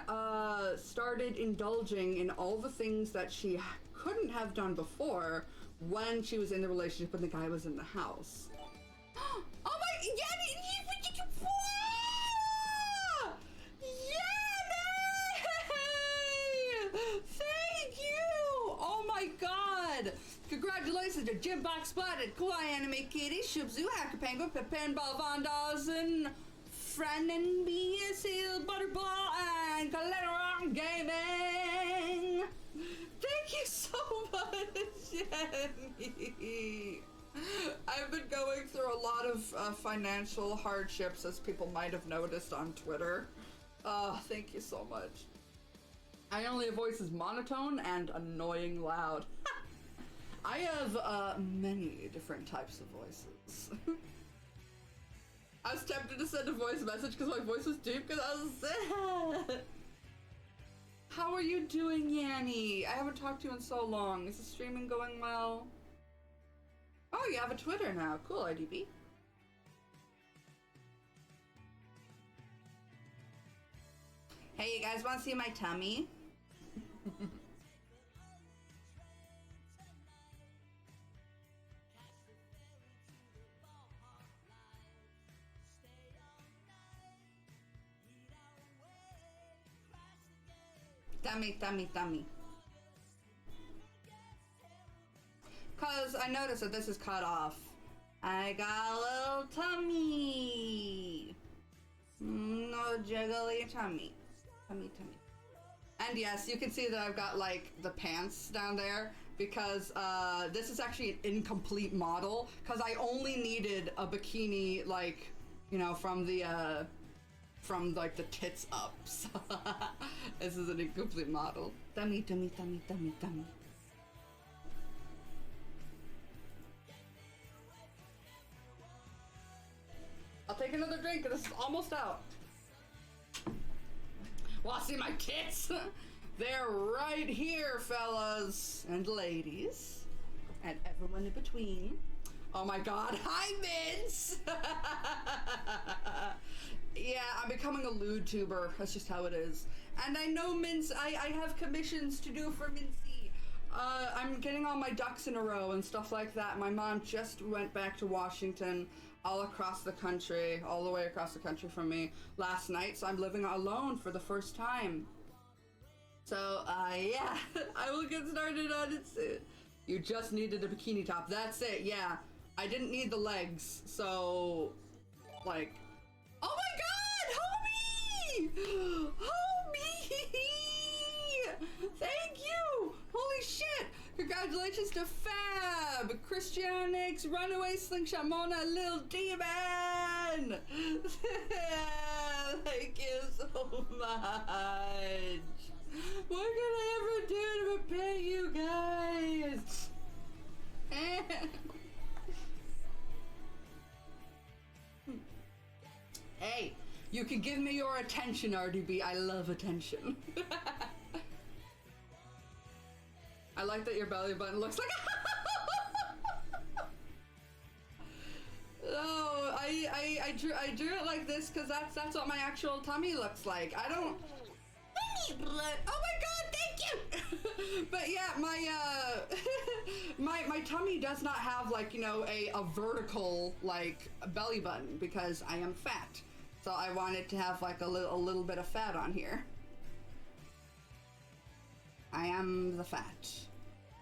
started indulging in all the things that she couldn't have done before when she was in the relationship when the guy was in the house. Oh my, Yanni! Thank you! Oh my god! Congratulations to Jim Box Spotted, Kawaii Anime Kitty, Shubzu, Hacker Penguin, Pepin Ball Von Dawson, Friend and BSL Butterball, and Collateral Gaming! Thank you so much, Jenny! I've been going through a lot of financial hardships, as people might have noticed on Twitter. Thank you so much. I only have voices monotone and annoying loud. I have many different types of voices. I was tempted to send a voice message because my voice was deep because I was sad. How are you doing, Yanni? I haven't talked to you in so long. Is the streaming going well? Oh, you have a Twitter now. Cool, IDB. Hey, you guys want to see my tummy? Tummy, tummy, tummy. Cause I noticed that this is cut off. I got a little tummy. No jiggly tummy. Tummy, tummy. And yes, you can see that I've got like the pants down there because this is actually an incomplete model because I only needed a bikini, like, you know, from like the tits up. So this is an incomplete model. Tummy, tummy, tummy, tummy, tummy. I'll take another drink, this is almost out. Well, see my tits? They're right here, fellas and ladies. and everyone in between. Oh my god, hi Mince! Yeah, I'm becoming a lewd tuber. That's just how it is. And I know Mince, I have commissions to do for Mincy. I'm getting all my ducks in a row and stuff like that. My mom just went back to Washington, all across the country, all the way across the country from me last night, so I'm living alone for the first time. So, yeah, I will get started on it soon. You just needed a bikini top. That's it, yeah. I didn't need the legs, so, like... Oh my god! Homie! Homie! Thank you! Holy shit! Congratulations to Fab! Christianix, Runaway, Slingshot Mona, Lil Demon! Thank you so much! What can I ever do to repay you guys? Hey, you can give me your attention, RDB. I love attention. I like that your belly button looks like No, I drew it like this because that's what my actual tummy looks like. I don't Oh my god, thank you! But yeah, my tummy does not have, like, you know, a vertical, like, belly button because I am fat. So I wanted to have, like, a little bit of fat on here. I am the fat.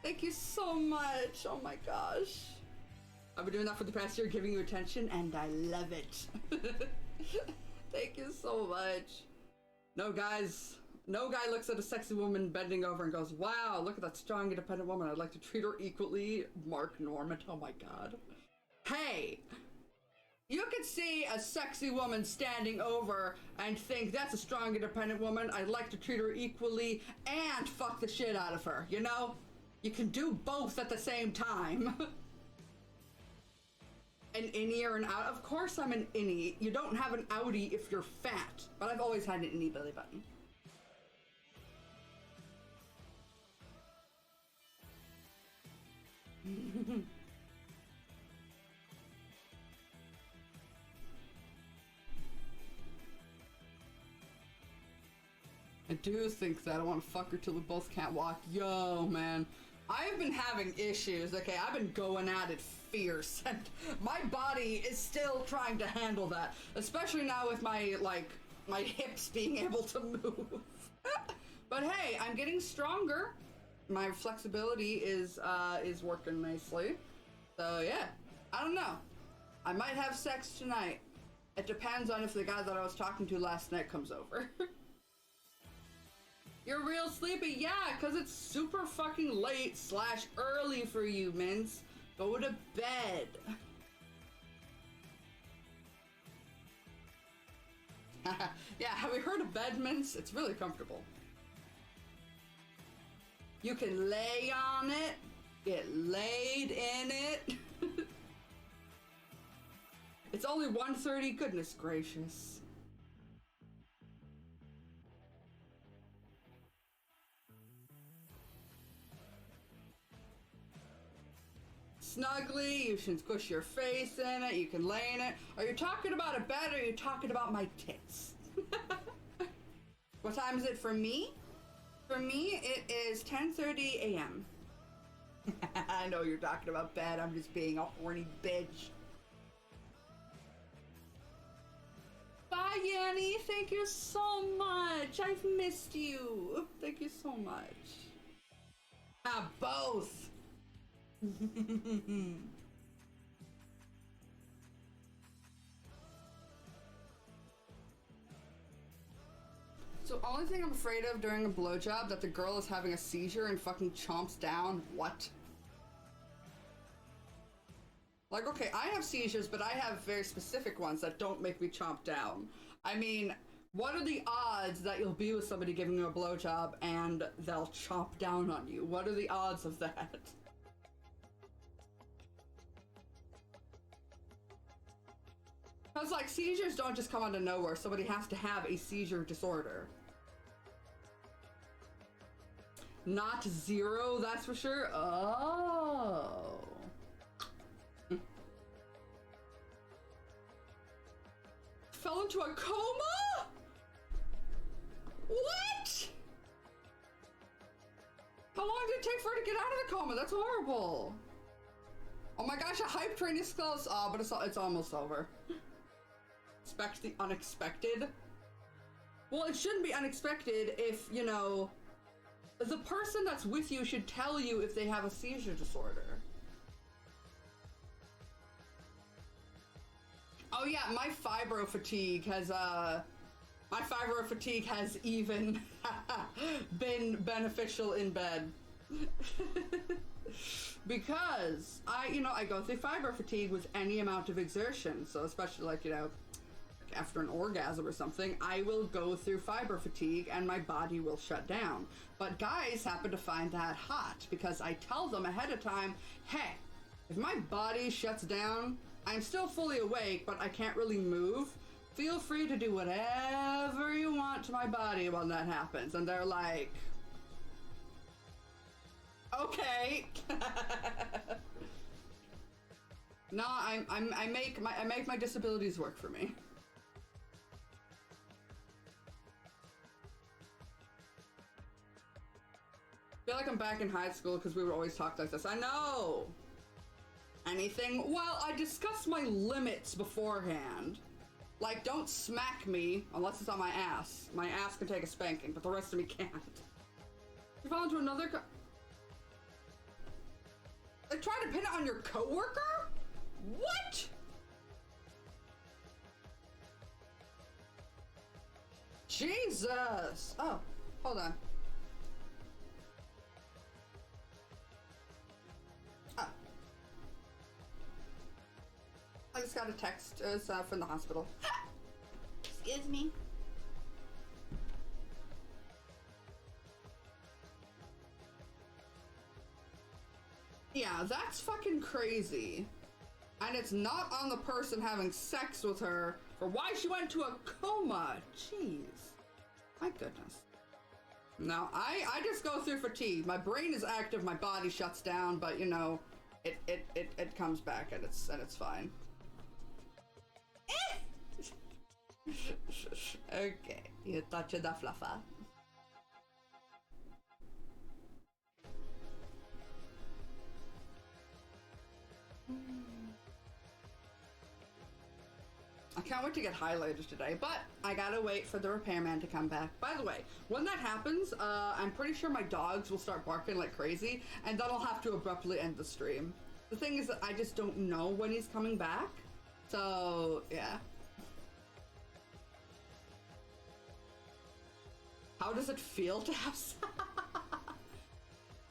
Thank you so much. Oh my gosh. I've been doing that for the past year, giving you attention, and I love it. Thank you so much. No guys. No guy looks at a sexy woman bending over and goes, wow, look at that strong, independent woman. I'd like to treat her equally. Mark Normand. Oh my god. Hey! You could see a sexy woman standing over and think, that's a strong, independent woman. I'd like to treat her equally and fuck the shit out of her, you know? You can do both at the same time. An innie or an out? Of course I'm an innie. You don't have an outie if you're fat. But I've always had an innie belly button. I do think that I want to fuck her till we both can't walk. Yo, man. I've been having issues, okay? I've been going at it fierce, and my body is still trying to handle that. Especially now with my, like, my hips being able to move. But hey, I'm getting stronger. My flexibility is working nicely. So yeah, I don't know. I might have sex tonight. It depends on if the guy that I was talking to last night comes over. You're real sleepy? Yeah, because it's super fucking late / early for you, Mince. Go to bed. Yeah, have you heard of bed, Mince? It's really comfortable. You can lay on it, get laid in it. It's only 1:30, goodness gracious. Snugly, you can squish your face in it, you can lay in it. Are you talking about a bed or are you talking about my tits? What time is it for me? For me, it is 10:30 a.m. I know you're talking about bed, I'm just being a horny bitch. Bye, Yanni, thank you so much. I've missed you. Thank you so much. Ah, both. So only thing I'm afraid of during a blowjob that the girl is having a seizure and fucking chomps down. What? Like, okay, I have seizures, but I have very specific ones that don't make me chomp down. I mean, what are the odds that you'll be with somebody giving you a blowjob and they'll chomp down on you? What are the odds of that? Because, like, seizures don't just come out of nowhere. Somebody has to have a seizure disorder. Not zero, that's for sure. Oh. into a coma? What? How long did it take for her to get out of the coma? That's horrible. Oh my gosh, a hype train is close. Oh, but it's almost over. Expect the unexpected. Well, it shouldn't be unexpected if, you know, the person that's with you should tell you if they have a seizure disorder. Oh yeah, my fibro fatigue has even been beneficial in bed. Because I go through fibro fatigue with any amount of exertion. So especially like, you know, after an orgasm or something, I will go through fiber fatigue and my body will shut down. But guys happen to find that hot because I tell them ahead of time, hey, if my body shuts down, I'm still fully awake, but I can't really move. Feel free to do whatever you want to my body when that happens. And they're like, okay. No, I make my disabilities work for me. I feel like I'm back in high school because we would always talk like this. I know. Anything? Well, I discuss my limits beforehand. Like, don't smack me unless it's on my ass. My ass can take a spanking, but the rest of me can't. You fall into another They try to pin it on your coworker? What? Jesus. Oh, hold on. I just got a text from the hospital. Excuse me. Yeah, that's fucking crazy. And it's not on the person having sex with her for why she went into a coma. Jeez. My goodness. No, I just go through fatigue. My brain is active, my body shuts down, but you know, it comes back and it's fine. Okay, you touch the fluffer. I can't wait to get highlighters today, but I gotta wait for the repairman to come back. By the way, when that happens, I'm pretty sure my dogs will start barking like crazy, and then I'll have to abruptly end the stream. The thing is that I just don't know when he's coming back, so yeah. How does it feel to have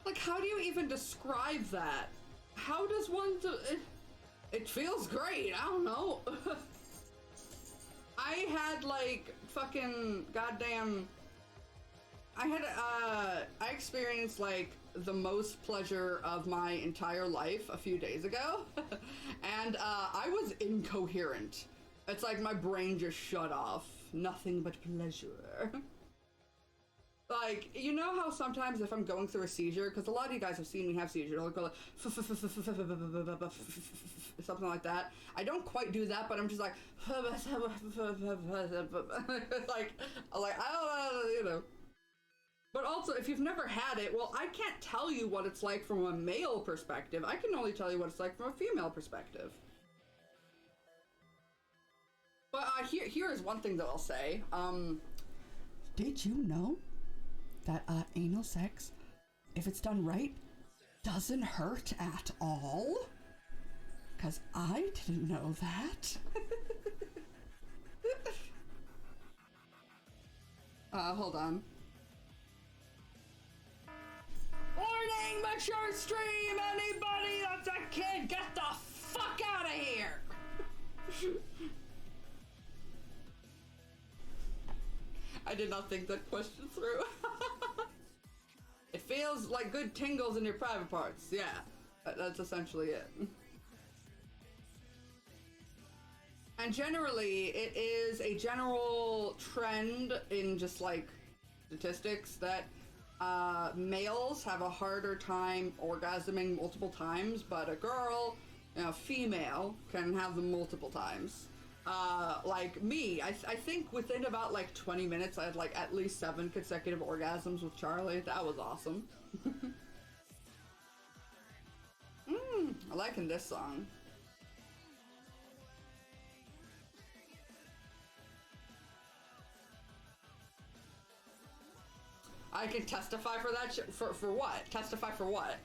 like, how do you even describe that? How does one do it feels great, I don't know. I had like fucking goddamn I experienced like the most pleasure of my entire life a few days ago. And I was incoherent. It's like my brain just shut off. Nothing but pleasure. Like, you know how sometimes if I'm going through a seizure, because a lot of you guys have seen me have seizures, I'll go like, something like that. I don't quite do that, but I'm just like, like, I don't know, you know. But also, if you've never had it, well, I can't tell you what it's like from a male perspective. I can only tell you what it's like from a female perspective. But here is one thing that I'll say. Did you know that anal sex, if it's done right, doesn't hurt at all? Because I didn't know that. Hold on. Warning, mature stream! Anybody that's a kid, get the fuck out of here! I did not think that question through. It feels like good tingles in your private parts. Yeah, that's essentially it. And generally, it is a general trend in just like statistics that males have a harder time orgasming multiple times, but a girl, you know, female, can have them multiple times. Like me, I think within about like 20 minutes, I had like at least 7 consecutive orgasms with Charlie. That was awesome. I'm liking this song. I can testify for that for what? Testify for what?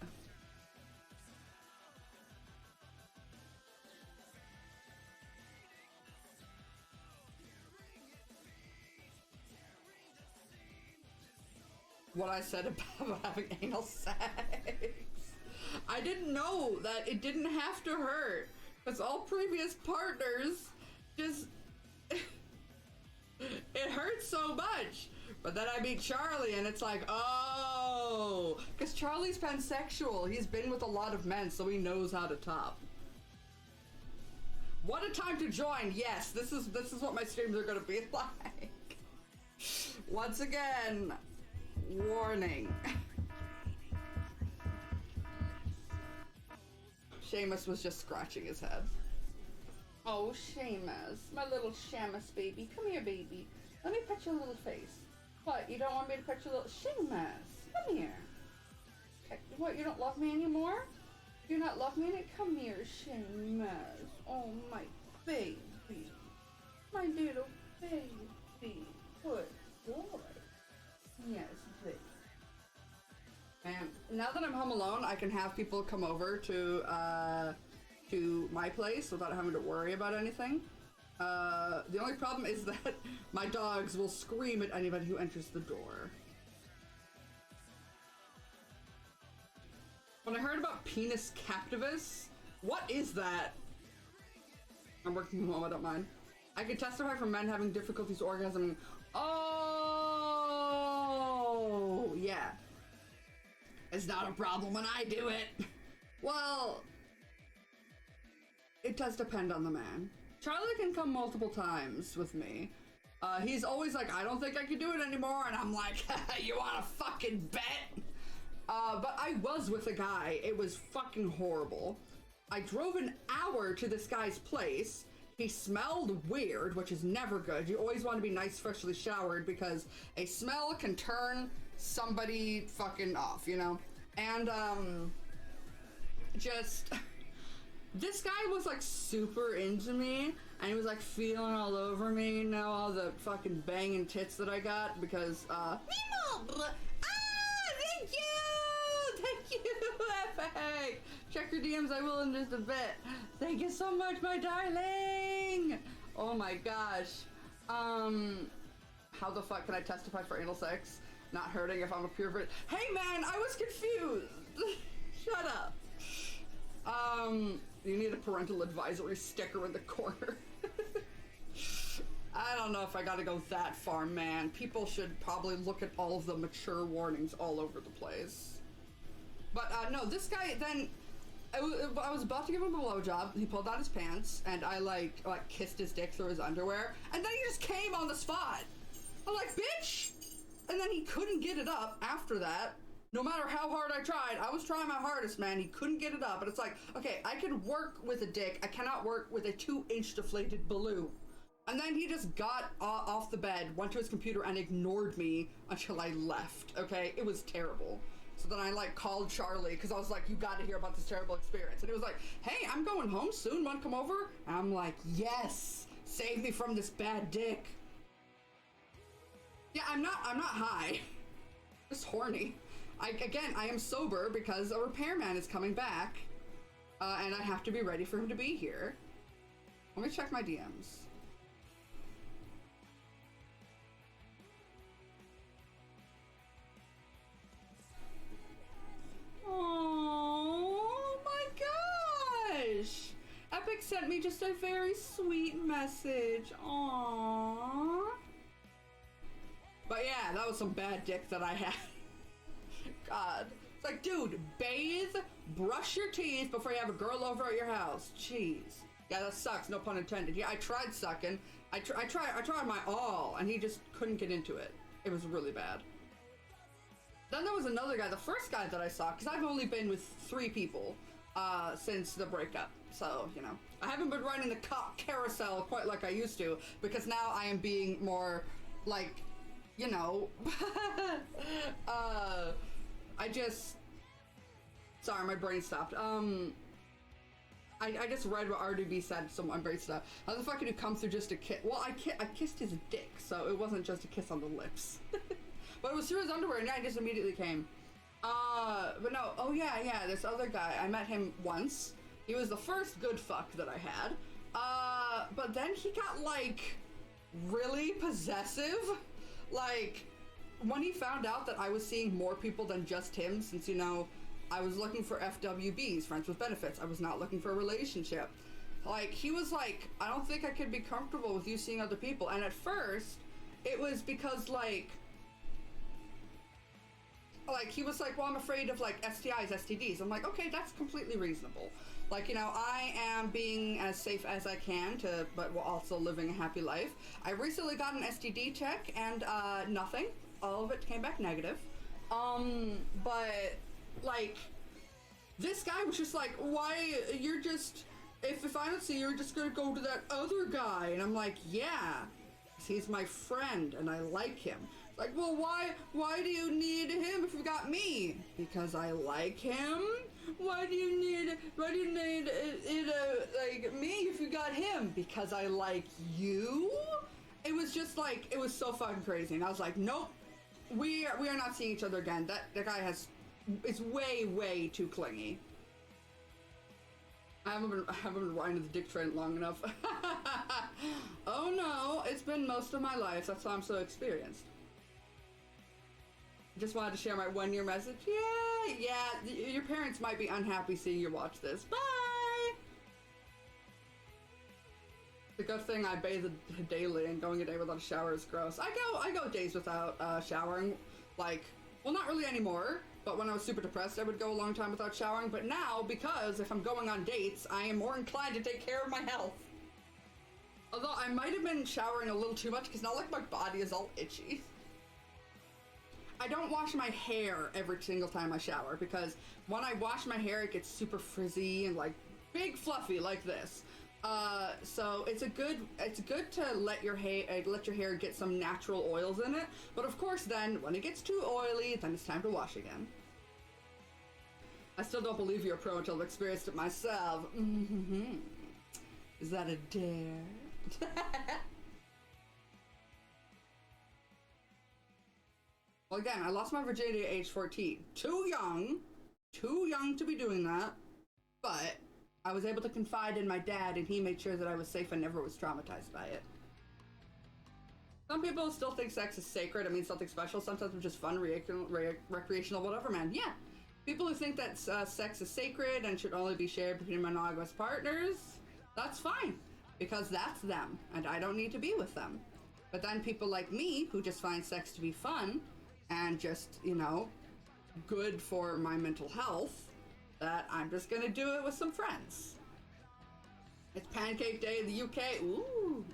What I said about having anal sex. I didn't know that it didn't have to hurt, because all previous partners just it hurts so much. But then I meet Charlie and it's like, oh, because Charlie's pansexual. He's been with a lot of men, so he knows how to top. What a time to join. Yes, this is what my streams are gonna be like. Once again, warning. Seamus was just scratching his head. Oh, Seamus, my little Seamus baby. Come here, baby. Let me pet your little face. What, you don't want me to pet your little... Seamus, come here. What, you don't love me anymore? You not love me? Come here, Seamus. Oh, my baby. My little baby. Good boy. Yes, baby. And now that I'm home alone, I can have people come over to my place without having to worry about anything. The only problem is that my dogs will scream at anybody who enters the door. When I heard about penis captivus, what is that? I'm working from home, I don't mind. I can testify for men having difficulties orgasming. Oh, yeah. It's not a problem when I do it. Well, it does depend on the man. Charlie can come multiple times with me. He's always like, I don't think I can do it anymore. And I'm like, you want to fucking bet? But I was with a guy. It was fucking horrible. I drove an hour to this guy's place. He smelled weird, which is never good. You always want to be nice, freshly showered, because a smell can turn somebody fucking off, you know? And, just... This guy was like super into me, and he was like feeling all over me, you know, all the fucking banging tits that I got, because, Nemo! Thank you! Thank you, Epic! Check your DMs, I will in just a bit. Thank you so much, my darling! Oh my gosh. How the fuck can I testify for anal sex? Not hurting if I'm a pure virgin. Hey man, I was confused! Shut up. You need a parental advisory sticker in the corner. I don't know if I gotta go that far, man. People should probably look at all of the mature warnings all over the place. But, no, this guy then... I was about to give him a blowjob. He pulled out his pants, and I, like kissed his dick through his underwear, and then he just came on the spot. I'm like, bitch! And then he couldn't get it up after that. No matter how hard I tried, I was trying my hardest, man. He couldn't get it up. And it's like, okay, I can work with a dick. I cannot work with a 2-inch deflated balloon. And then he just got off the bed, went to his computer, and ignored me until I left, okay? It was terrible. So then I, like, called Charlie, because I was like, you gotta hear about this terrible experience. And he was like, hey, I'm going home soon. Want to come over? And I'm like, yes! Save me from this bad dick. Yeah, I'm not high. Just horny. I am sober because a repairman is coming back, and I have to be ready for him to be here. Let me check my DMs. Oh my gosh! Epic sent me just a very sweet message. Aww. But yeah, that was some bad dick that I had. God. It's like, dude, bathe, brush your teeth before you have a girl over at your house. Jeez. Yeah, that sucks, no pun intended. Yeah, I tried sucking. I tried my all, and he just couldn't get into it. It was really bad. Then there was another guy, the first guy that I saw, because I've only been with 3 people since the breakup. So, you know, I haven't been riding the cock carousel quite like I used to, because now I am being more, like, you know, I just, sorry, my brain stopped. I just read what RDB said, so my brain stopped. How the fuck did you come through just a kiss? Well, I kissed his dick, so it wasn't just a kiss on the lips. But it was through his underwear, and yeah, I just immediately came. But no, oh yeah, this other guy, I met him once. He was the first good fuck that I had. But then he got, like, really possessive. Like, when he found out that I was seeing more people than just him, since, you know, I was looking for FWBs, friends with benefits. I was not looking for a relationship. Like, he was like, I don't think I could be comfortable with you seeing other people. And at first, it was because, like, he was like, well, I'm afraid of, like, STIs, STDs. I'm like, okay, that's completely reasonable. Like, you know, I am being as safe as I can but while also living a happy life. I recently got an STD check and, nothing. All of it came back negative. But, like, this guy was just like, why, you're just, if I don't see you, you're just gonna go to that other guy. And I'm like, yeah, he's my friend and I like him. Like, well, why do you need him if you got me? Because I like him? Why do you need like, me if you got him? Because I like you? It was just like, it was so fucking crazy. And I was like, nope, we are not seeing each other again. That guy is way too clingy. I haven't been riding the dick train long enough. Oh no, it's been most of my life. That's why I'm so experienced. Just wanted to share my 1-year message. Yeah, your parents might be unhappy seeing you watch this. Bye! The good thing I bathe daily, and going a day without a shower is gross. I go days without showering. Like, well, not really anymore, but when I was super depressed, I would go a long time without showering. But now, because if I'm going on dates, I am more inclined to take care of my health. Although I might have been showering a little too much, because now, like, my body is all itchy. I don't wash my hair every single time I shower, because when I wash my hair, it gets super frizzy and, like, big fluffy like this. So it's good to let your hair get some natural oils in it. But of course, then when it gets too oily, then it's time to wash again. I still don't believe you're a pro until I've experienced it myself. Mm-hmm. Is that a dare? Well, again, I lost my virginity at age 14. Too young to be doing that, but I was able to confide in my dad, and he made sure that I was safe and never was traumatized by it. Some people still think sex is sacred. I mean, something special. Sometimes it's just fun, recreational, whatever, man. Yeah. People who think that sex is sacred and should only be shared between monogamous partners, that's fine, because that's them, and I don't need to be with them. But then people like me, who just find sex to be fun, and just, you know, good for my mental health, that I'm just gonna do it with some friends. It's Pancake Day in the UK. Ooh,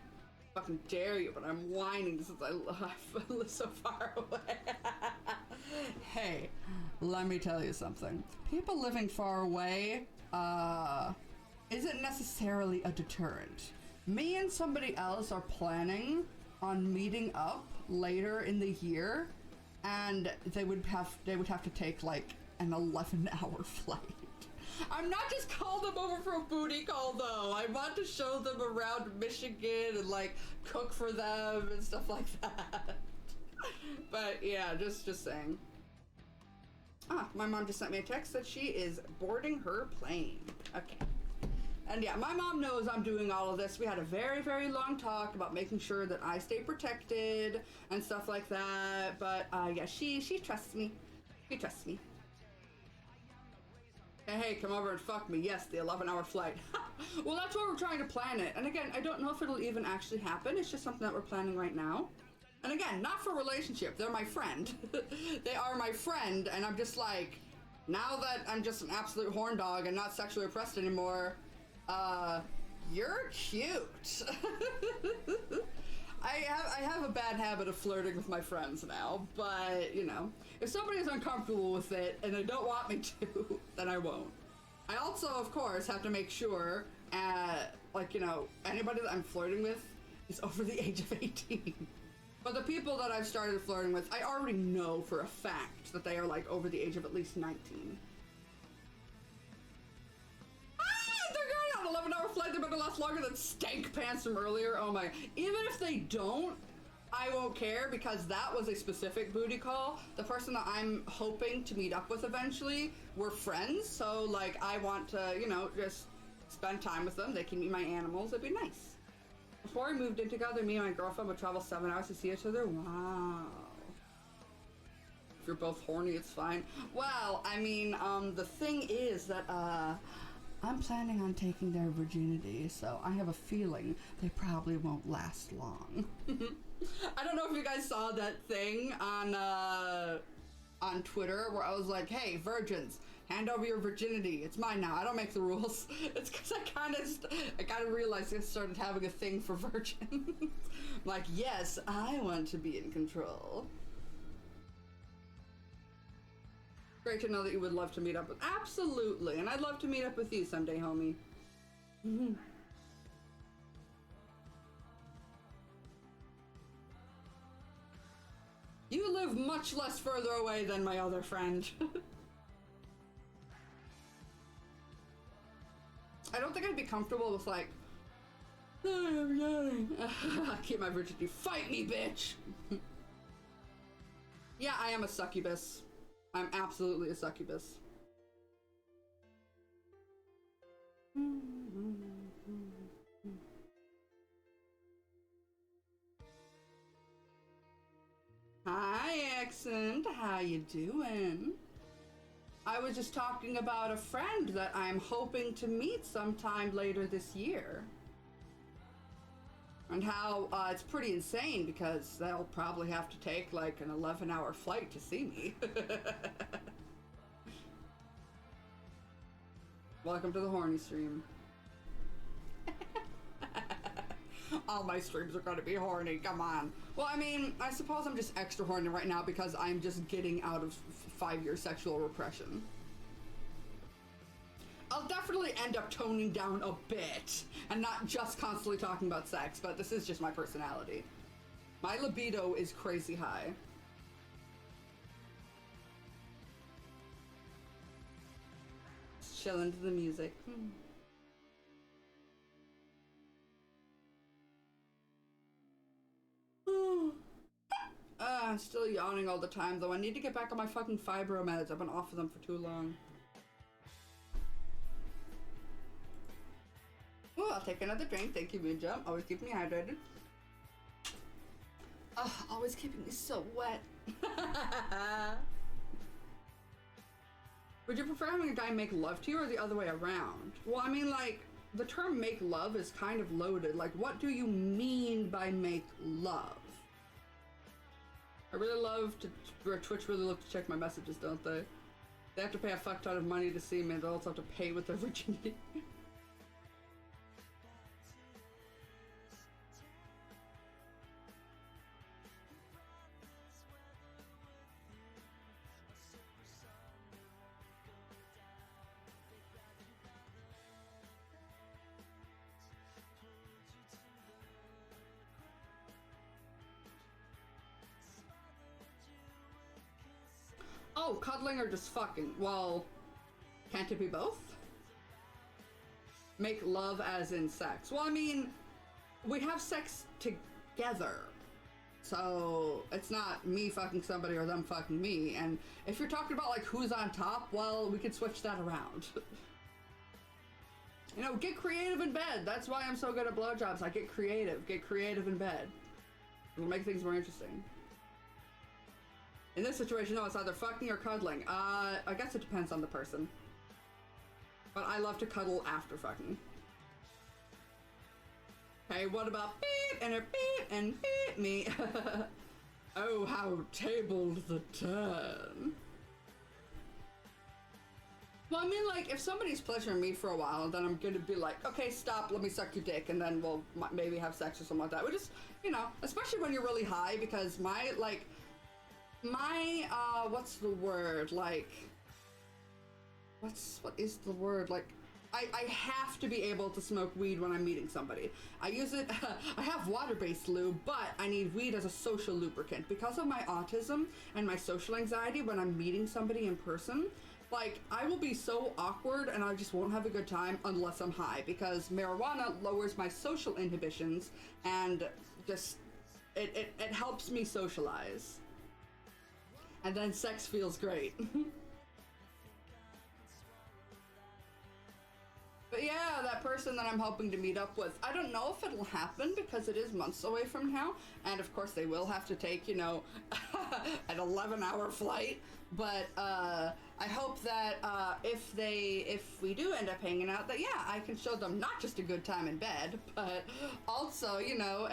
fucking dare you, but I'm whining since I live so far away. Hey, let me tell you something. People living far away, isn't necessarily a deterrent. Me and somebody else are planning on meeting up later in the year, and they would have to take like an 11-hour flight. I'm not just calling them over for a booty call though. I want to show them around Michigan and like cook for them and stuff like that. But yeah, just saying. My mom just sent me a text that she is boarding her plane. Okay. And yeah, my mom knows I'm doing all of this. We had a very long talk about making sure that I stay protected and stuff like that. But yeah, she trusts me. She trusts me. Hey, come over and fuck me. Yes, the 11-hour flight. Well, that's why we're trying to plan it. And again, I don't know if it'll even actually happen. It's just something that we're planning right now. And again, not for a relationship. They're my friend. They are my friend. And I'm just like, now that I'm just an absolute horn dog and not sexually oppressed anymore, you're cute. I have a bad habit of flirting with my friends now, but, you know, if somebody's uncomfortable with it and they don't want me to, then I won't. I also, of course, have to make sure like, you know, anybody that I'm flirting with is over the age of 18. But the people that I've started flirting with, I already know for a fact that they are like over the age of at least 19. They're going on an 11-hour flight. They better last longer than stank pants from earlier. Oh my. Even if they don't, I won't care because that was a specific booty call. The person that I'm hoping to meet up with eventually, we're friends. So like I want to, you know, just spend time with them. They can meet my animals. It'd be nice. Before we moved in together, me and my girlfriend would travel 7 hours to see each other. Wow. If you're both horny, it's fine. Well, I mean, the thing is that, I'm planning on taking their virginity, so I have a feeling they probably won't last long. I don't know if you guys saw that thing on Twitter where I was like, hey, virgins, hand over your virginity. It's mine now. I don't make the rules. It's because I kind of realized I started having a thing for virgins. I'm like, yes, I want to be in control. Great to know that you would love to meet up with. Absolutely, and I'd love to meet up with you someday, homie. You live much less further away than my other friend. I don't think I'd be comfortable with like, keep my virginity. Fight me, bitch. Yeah, I am a succubus. I'm absolutely a succubus. Hi, accent. How you doing? I was just talking about a friend that I'm hoping to meet sometime later this year. And how it's pretty insane because they'll probably have to take like an 11-hour flight to see me. Welcome to the horny stream. All my streams are gonna be horny, come on. Well, I mean, I suppose I'm just extra horny right now because I'm just getting out of 5-year sexual repression. I'll definitely end up toning down a bit and not just constantly talking about sex, but this is just my personality. My libido is crazy high. Just chilling to the music. I'm still yawning all the time though. I need to get back on my fucking fibro meds. I've been off of them for too long. Ooh, I'll take another drink. Thank you, Moonjump. Always keeping me hydrated. Always keeping me so wet. Would you prefer having a guy make love to you or the other way around? Well, I mean, like, the term make love is kind of loaded. Like, what do you mean by make love? I really love to, Twitch really love to check my messages, don't they? They have to pay a fuck ton of money to see me. They also have to pay with their virginity. Oh, cuddling or just fucking? Well, can't it be both? Make love as in sex. Well, I mean, we have sex together. So, it's not me fucking somebody or them fucking me. And if you're talking about, like, who's on top, well, we could switch that around. You know, get creative in bed. That's why I'm so good at blowjobs. I get creative. Get creative in bed. It'll make things more interesting. In this situation, no, it's either fucking or cuddling. I guess it depends on the person. But I love to cuddle after fucking. Okay, what about beep and a beep and beep me? Oh, how tables the turn. Well, I mean, like, if somebody's pleasuring me for a while, then I'm gonna be like, okay, stop, let me suck your dick, and then we'll maybe have sex or something like that. We just, you know, especially when you're really high, because my, like, what's the word? Like, what is the word? Like, I have to be able to smoke weed when I'm meeting somebody. I use it, I have water-based lube, but I need weed as a social lubricant. Because of my autism and my social anxiety when I'm meeting somebody in person, like, I will be so awkward and I just won't have a good time unless I'm high, because marijuana lowers my social inhibitions and just, it helps me socialize. And then sex feels great. But yeah, that person that I'm hoping to meet up with, I don't know if it'll happen because it is months away from now. And of course they will have to take, you know, an 11-hour flight. But I hope that if we do end up hanging out, that yeah, I can show them not just a good time in bed, but also, you know,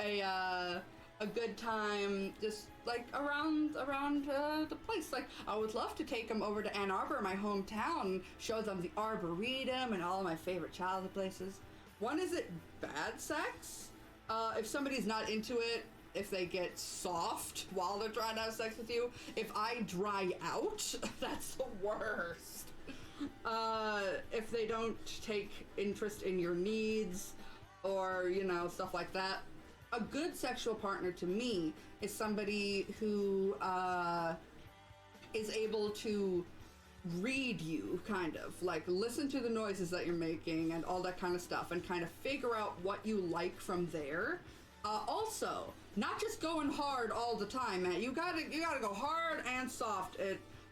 a good time just like around the place. Like, I would love to take them over to Ann Arbor, my hometown, show them the Arboretum and all of my favorite childhood places. One, is it bad sex? If somebody's not into it, if they get soft while they're trying to have sex with you, if I dry out, that's the worst. If they don't take interest in your needs or, you know, stuff like that. A good sexual partner to me is somebody who is able to read you, kind of like listen to the noises that you're making and all that kind of stuff, and kind of figure out what you like from there. Also, not just going hard all the time, man. You gotta go hard and soft.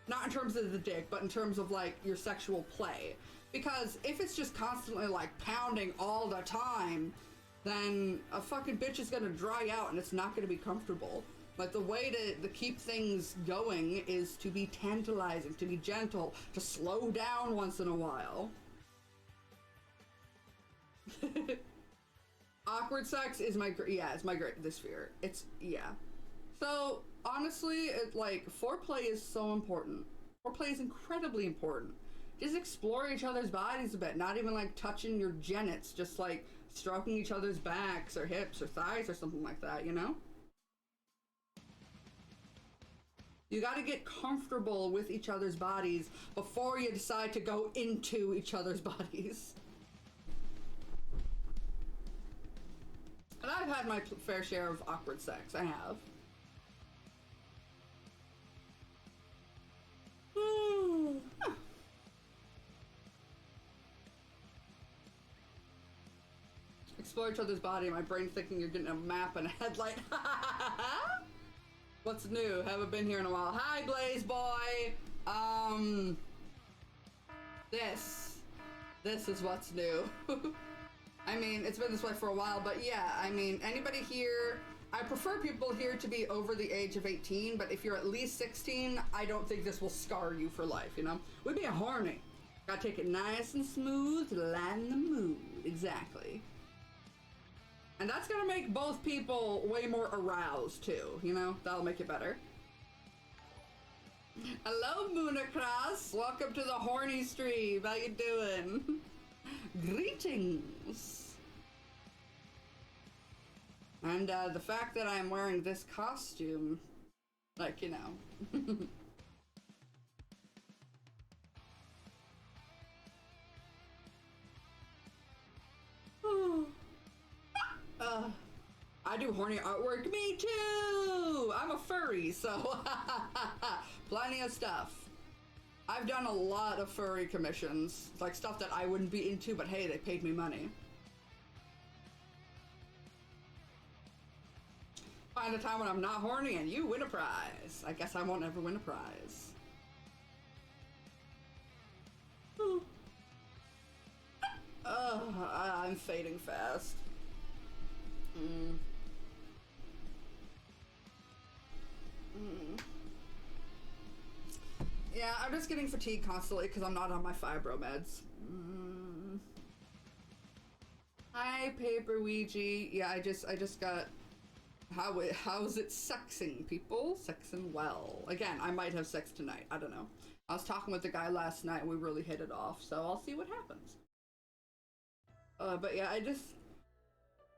Not in terms of the dick, but in terms of like your sexual play. Because if it's just constantly like pounding all the time, then a fucking bitch is gonna dry out and it's not gonna be comfortable. Like, the way to keep things going is to be tantalizing, to be gentle, to slow down once in a while. Awkward sex is my greatest fear. It's, yeah. So, honestly, foreplay is so important. Foreplay is incredibly important. Just explore each other's bodies a bit, not even like touching your genits, just like stroking each other's backs or hips or thighs or something like that, you know? You gotta get comfortable with each other's bodies before you decide to go into each other's bodies. And I've had my fair share of awkward sex, I have. Explore each other's body, my brain thinking you're getting a map and a headlight. What's new? Haven't been here in a while. Hi, Blaze Boy! This is what's new. I mean, it's been this way for a while, but yeah, I mean, anybody here, I prefer people here to be over the age of 18, but if you're at least 16, I don't think this will scar you for life, you know? We'd be horny. Gotta take it nice and smooth to lighten the mood. Exactly. And that's gonna make both people way more aroused too, you know? That'll make it better. Hello, Moonacross! Welcome to the horny stream. How you doing? Greetings! And the fact that I'm wearing this costume, like, you know. I do horny artwork. Me too! I'm a furry, so plenty of stuff. I've done a lot of furry commissions, like stuff that I wouldn't be into, but hey, they paid me money. Find a time when I'm not horny and you win a prize. I guess I won't ever win a prize. I'm fading fast. Yeah, I'm just getting fatigued constantly because I'm not on my fibro meds. Hi, Paper Ouija. Yeah, I just got... How's it sexing, people? Sexing well. Again, I might have sex tonight. I don't know. I was talking with the guy last night and we really hit it off, so I'll see what happens. But yeah, I just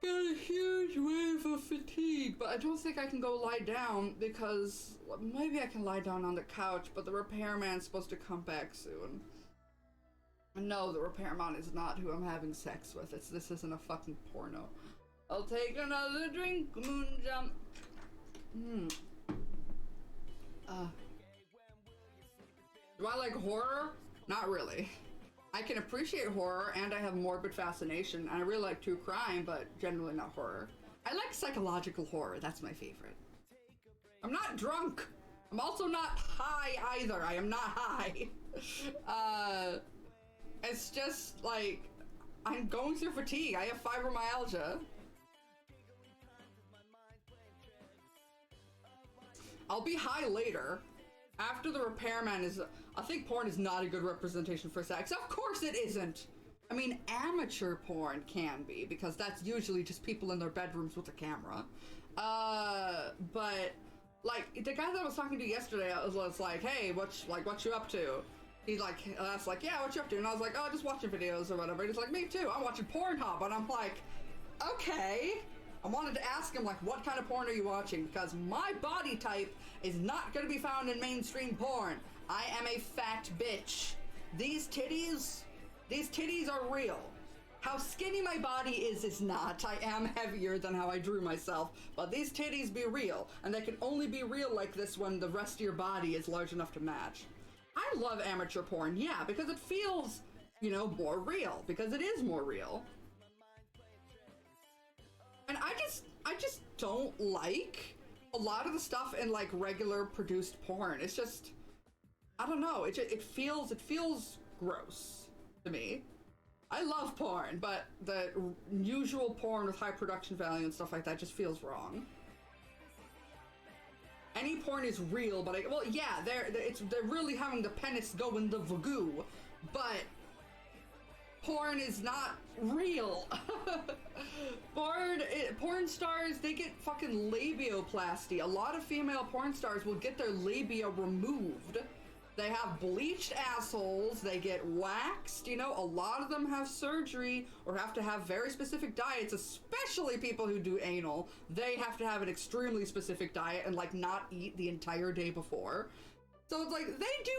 got a huge wave of fatigue, but I don't think I can go lie down because maybe I can lie down on the couch, but the repairman's supposed to come back soon. No, the repairman is not who I'm having sex with. This isn't a fucking porno. I'll take another drink, moon jump. Do I like horror? Not really. I can appreciate horror, and I have morbid fascination, and I really like true crime, but generally not horror. I like psychological horror. That's my favorite. I'm not drunk. I'm also not high either. I am not high. It's just like I'm going through fatigue. I have fibromyalgia. I'll be high later. After the repairman is, I think porn is not a good representation for sex. Of course it isn't. I mean, amateur porn can be, because that's usually just people in their bedrooms with a camera. But like the guy that I was talking to yesterday, I was like, hey, what you up to? He's like, I was like, yeah, what you up to? And I was like, oh, just watching videos or whatever. He's like, me too. I'm watching Pornhub. And I'm like, okay. I wanted to ask him, like, what kind of porn are you watching? Because my body type is not going to be found in mainstream porn. I am a fat bitch. These titties are real. How skinny my body is not. I am heavier than how I drew myself. But these titties be real. And they can only be real like this when the rest of your body is large enough to match. I love amateur porn, yeah, because it feels, you know, more real. Because it is more real. And I just don't like a lot of the stuff in like regular produced porn. It's just, I don't know. It feels gross to me. I love porn, but the usual porn with high production value and stuff like that just feels wrong. Any porn is real, but well, yeah, they're really having the penis go in the vagoo, but porn is not real. Porn stars, they get fucking labioplasty. A lot of female porn stars will get their labia removed. They have bleached assholes, they get waxed, you know, a lot of them have surgery or have to have very specific diets, especially people who do anal. They have to have an extremely specific diet and like not eat the entire day before. So it's like, they do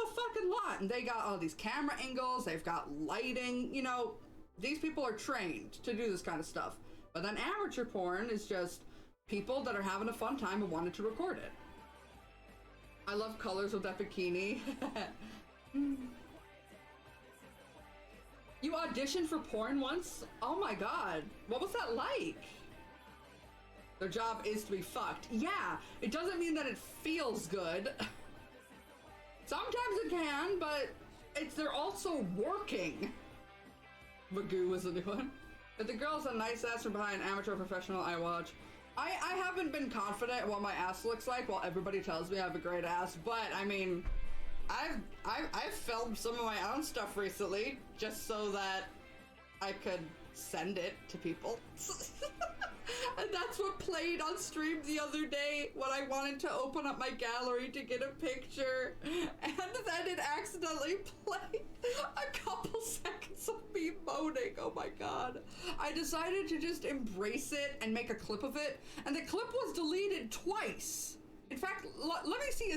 a fucking lot, and they got all these camera angles, they've got lighting, you know, these people are trained to do this kind of stuff. But then amateur porn is just people that are having a fun time and wanted to record it. I love colors with that bikini. You auditioned for porn once? Oh my god, what was that like? Their job is to be fucked. Yeah, it doesn't mean that it feels good. Sometimes it can, but they're also working. Magoo is a new one. If the girl's a nice ass from behind amateur professional, I watch. I haven't been confident in what my ass looks like while everybody tells me I have a great ass, but I mean, I've filmed some of my own stuff recently just so that I could send it to people. And that's what played on stream the other day when I wanted to open up my gallery to get a picture, and then it accidentally played a couple seconds of me moaning. Oh my god. I decided to just embrace it and make a clip of it, and the clip was deleted twice. In fact, let me see,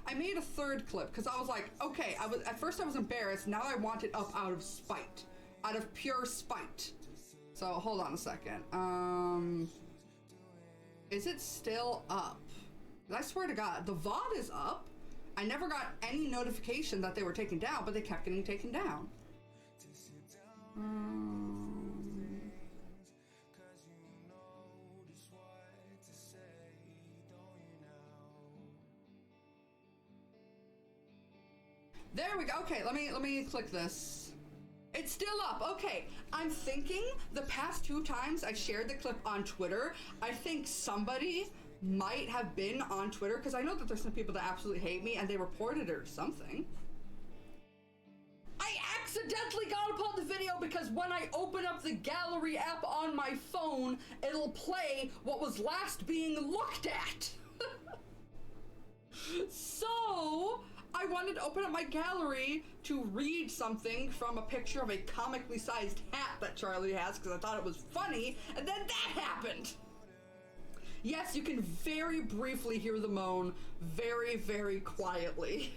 I made a third clip because I was like, okay, at first I was embarrassed, now I want it up out of spite. Out of pure spite. So hold on a second. Is it still up? I swear to god, the VOD is up. I never got any notification that they were taken down, but they kept getting taken down. There we go. Okay, let me click this. It's still up. Okay, I'm thinking the past 2 times I shared the clip on Twitter, I think somebody might have been on Twitter, because I know that there's some people that absolutely hate me and they reported it or something. I accidentally got upon the video because when I open up the gallery app on my phone, it'll play what was last being looked at. So I wanted to open up my gallery to read something from a picture of a comically sized hat that Charlie has because I thought it was funny, and then that happened. Yes, you can very briefly hear the moan very, very quietly.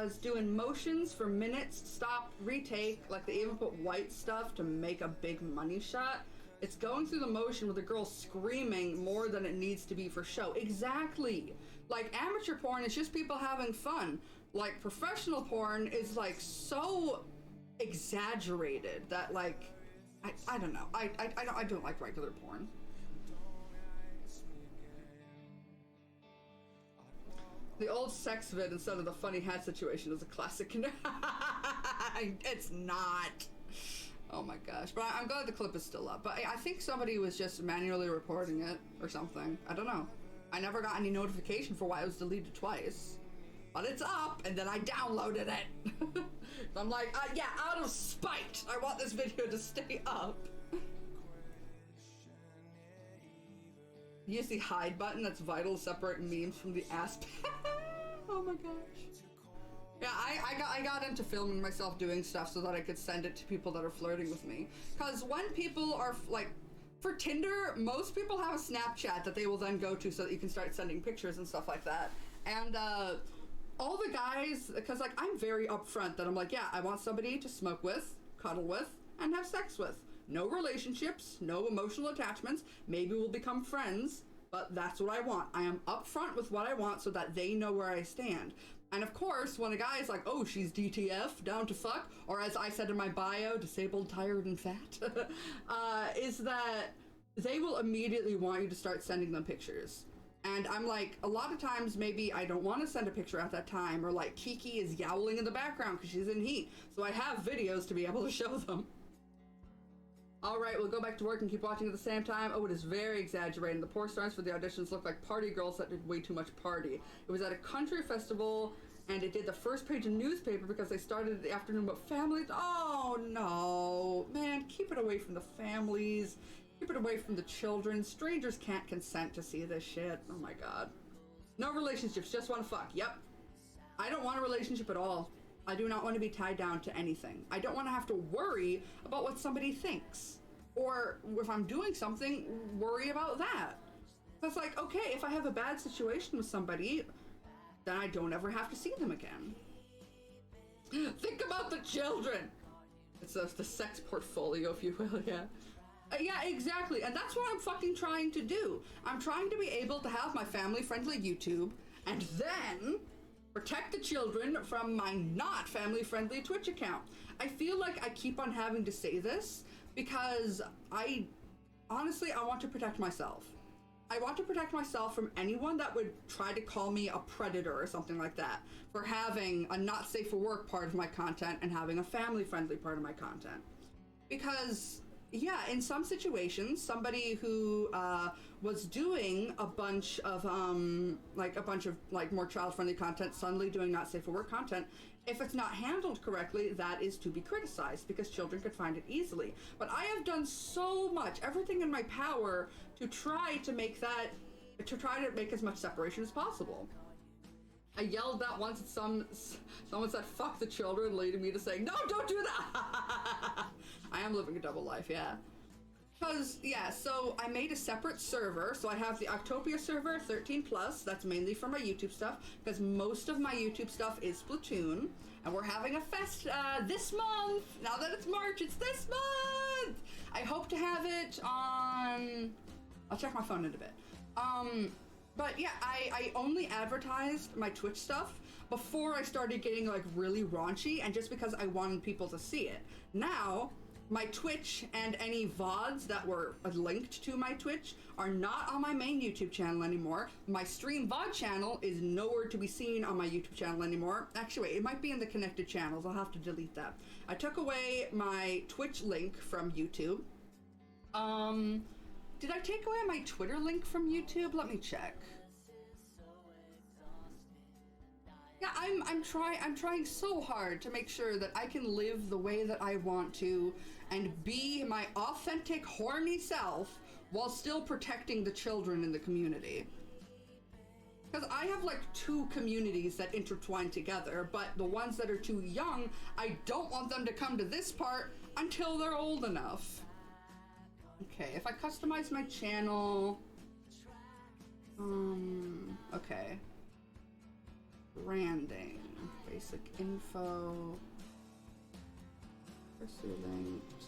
was doing motions for minutes, stop, retake, like they even put white stuff to make a big money shot. It's going through the motion with the girl screaming more than it needs to be for show. Exactly. Like amateur porn is just people having fun. Like professional porn is like so exaggerated that like, I don't know. I don't like regular porn. The old sex vid instead of the funny hat situation is a classic. It's not. Oh my gosh. But I'm glad the clip is still up. But I think somebody was just manually reporting it or something. I don't know. I never got any notification for why it was deleted twice. But it's up, and then I downloaded it. So I'm like, yeah, out of spite, I want this video to stay up. Use the hide button. That's vital to separate memes from the ass. Oh my gosh. Yeah, I got into filming myself doing stuff so that I could send it to people that are flirting with me. Because when people are like, for Tinder, most people have a Snapchat that they will then go to so that you can start sending pictures and stuff like that. And all the guys, because like I'm very upfront that I'm like, yeah, I want somebody to smoke with, cuddle with, and have sex with. No relationships, no emotional attachments. Maybe we'll become friends, but that's what I want. I am upfront with what I want so that they know where I stand. And of course, when a guy is like, oh, she's DTF, down to fuck, or as I said in my bio, disabled, tired, and fat, is that they will immediately want you to start sending them pictures. And I'm like, a lot of times maybe I don't want to send a picture at that time, or like Kiki is yowling in the background because she's in heat. So I have videos to be able to show them. All right, we'll go back to work and keep watching at the same time. Oh, it is very exaggerating. The porn stars for the auditions look like party girls that did way too much party. It was at a country festival, and it did the first page of newspaper because they started the afternoon about families. Oh, no. Man, keep it away from the families. Keep it away from the children. Strangers can't consent to see this shit. Oh, my God. No relationships, just want to fuck. Yep. I don't want a relationship at all. I do not want to be tied down to anything. I don't want to have to worry about what somebody thinks. Or if I'm doing something, worry about that. That's like, okay, if I have a bad situation with somebody, then I don't ever have to see them again. Think about the children. It's the sex portfolio, if you will, yeah. Yeah, exactly. And that's what I'm fucking trying to do. I'm trying to be able to have my family-friendly YouTube, and then protect the children from my not family-friendly Twitch account. I feel like I keep on having to say this because honestly, I want to protect myself. I want to protect myself from anyone that would try to call me a predator or something like that for having a not safe for work part of my content and having a family-friendly part of my content. Because yeah, in some situations, somebody who was doing a bunch of more child-friendly content, suddenly doing not safe for work content, if it's not handled correctly, that is to be criticized because children could find it easily. But I have done so much, everything in my power, to try to make as much separation as possible. I yelled that once at someone said, fuck the children, leading me to saying, no, don't do that! I am living a double life, yeah. Because, yeah, so I made a separate server. So I have the Octopia server, 13+. That's mainly for my YouTube stuff, because most of my YouTube stuff is Splatoon. And we're having a fest this month. Now that it's March, it's this month! I hope to have it on... I'll check my phone in a bit. But yeah, I only advertised my Twitch stuff before I started getting like really raunchy, and just because I wanted people to see it. Now, my Twitch and any VODs that were linked to my Twitch are not on my main YouTube channel anymore. My stream VOD channel is nowhere to be seen on my YouTube channel anymore. Actually, wait, it might be in the connected channels. I'll have to delete that. I took away my Twitch link from YouTube. Did I take away my Twitter link from YouTube? Let me check. Yeah, I'm trying so hard to make sure that I can live the way that I want to and be my authentic horny self while still protecting the children in the community. Because I have like 2 communities that intertwine together, but the ones that are too young, I don't want them to come to this part until they're old enough. Okay, if I customize my channel, okay. Branding. Basic info. Pursue linked.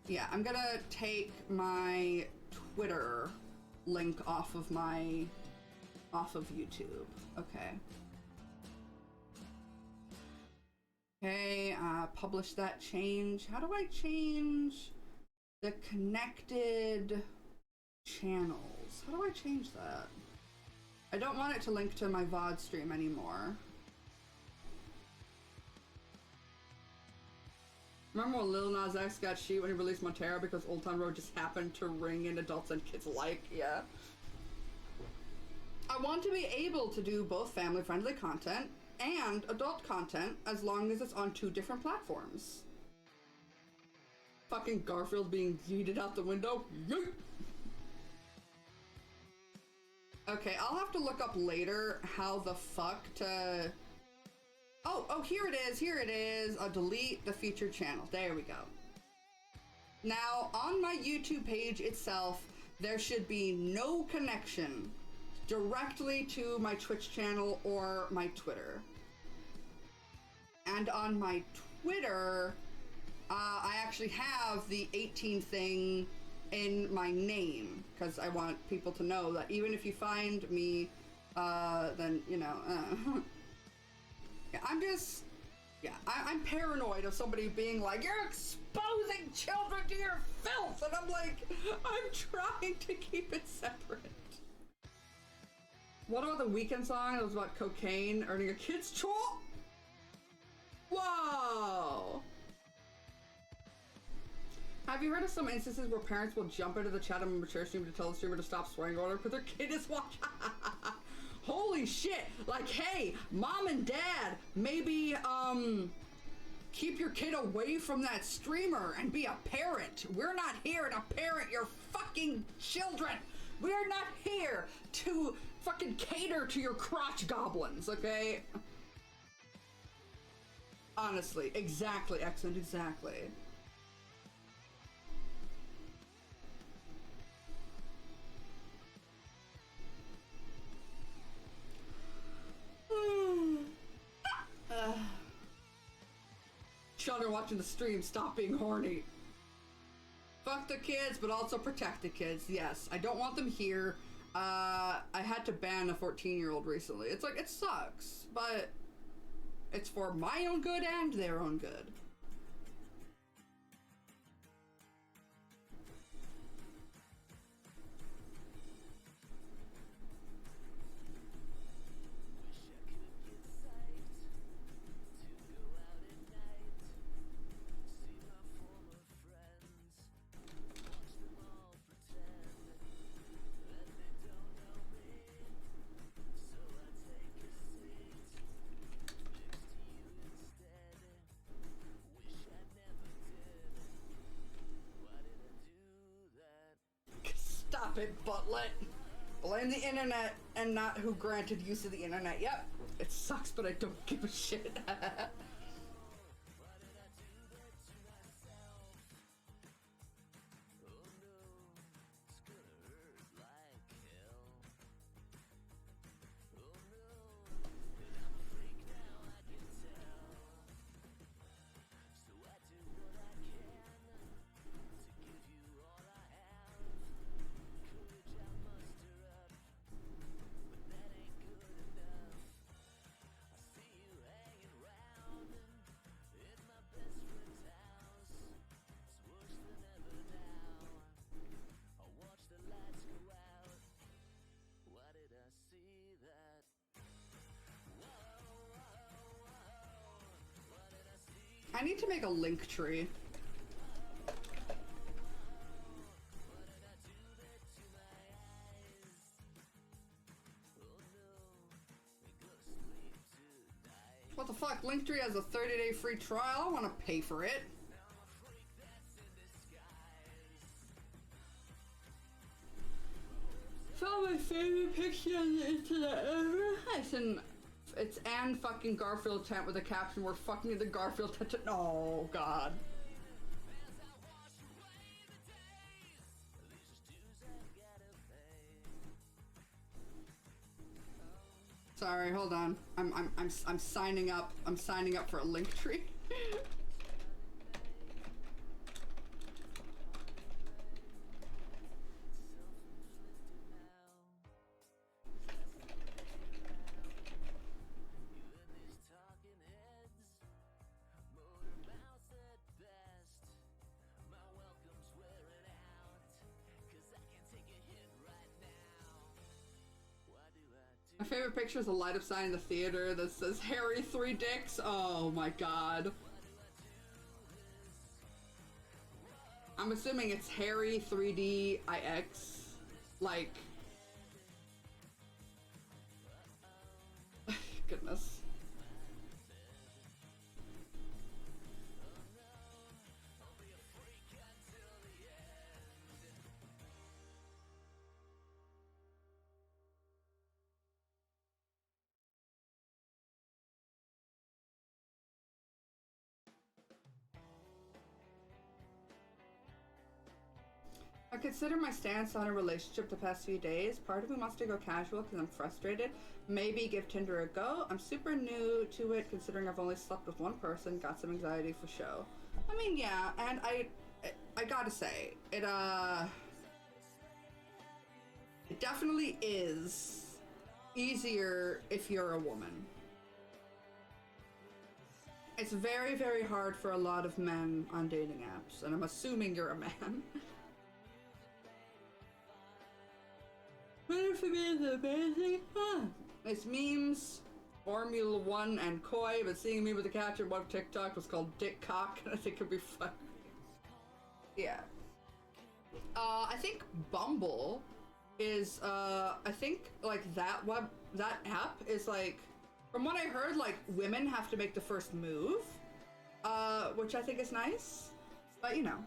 Yeah, I'm gonna take my Twitter link off of YouTube. Okay. Okay, publish that change. How do I change the connected channels? How do I change that? I don't want it to link to my VOD stream anymore. Remember when Lil Nas X got shit when he released Montero because Old Town Road just happened to ring in adults and kids alike? Yeah. I want to be able to do both family-friendly content and adult content as long as it's on 2 different platforms. Fucking Garfield being yeeted out the window. Yeet! Okay, I'll have to look up later how the fuck to... Oh, here it is. I'll delete the featured channel. There we go. Now, on my YouTube page itself, there should be no connection directly to my Twitch channel or my Twitter. And on my Twitter, I actually have the 18 thing in my name, because I want people to know that even if you find me, then, you know, I'm paranoid of somebody being like, you're exposing children to your filth, and I'm like, I'm trying to keep it separate. What about the Weeknd song that was about cocaine earning a kid's choice? Whoa! Have you heard of some instances where parents will jump into the chat of a mature streamer to tell the streamer to stop swearing or whatever because their kid is watching? Holy shit! Like, hey, mom and dad, maybe, keep your kid away from that streamer and be a parent. We're not here to parent your fucking children. We're not here to fucking cater to your crotch goblins, okay? Honestly, exactly, excellent, exactly. Children watching the stream, stop being horny. Fuck the kids, but also protect the kids. Yes, I don't want them here. I had to ban a 14-year-old recently. It's like, it sucks, but it's for my own good and their own good. Stop it, Butlet. Blame the internet and not who granted use of the internet. Yep, it sucks, but I don't give a shit. I need to make a link tree. What the fuck? Linktree has a 30-day free trial. I want to pay for it. Found my favorite picture on the internet ever. It's Anne fucking Garfield tent with a caption, we're fucking in the Garfield tent. Oh, God. Sorry, hold on. I'm signing up. I'm signing up for a link tree. My favorite picture is a light up sign in the theater that says Harry 3 dicks. Oh my god. I'm assuming it's Harry 3D IX. Like. Goodness. I consider my stance on a relationship the past few days. Part of me wants to go casual because I'm frustrated. Maybe give Tinder a go. I'm super new to it considering I've only slept with one person. Got some anxiety for show. I mean, yeah, and I gotta say, it definitely is easier if you're a woman. It's very, very hard for a lot of men on dating apps, and I'm assuming you're a man. Amazing. Huh. It's memes, Formula One, and Koi, but seeing me with the caption one TikTok was called Dick Cock, and I think it'd be fun. Yeah. I think Bumble is, I think, like, that app is, like, from what I heard, like, women have to make the first move, which I think is nice, but, you know.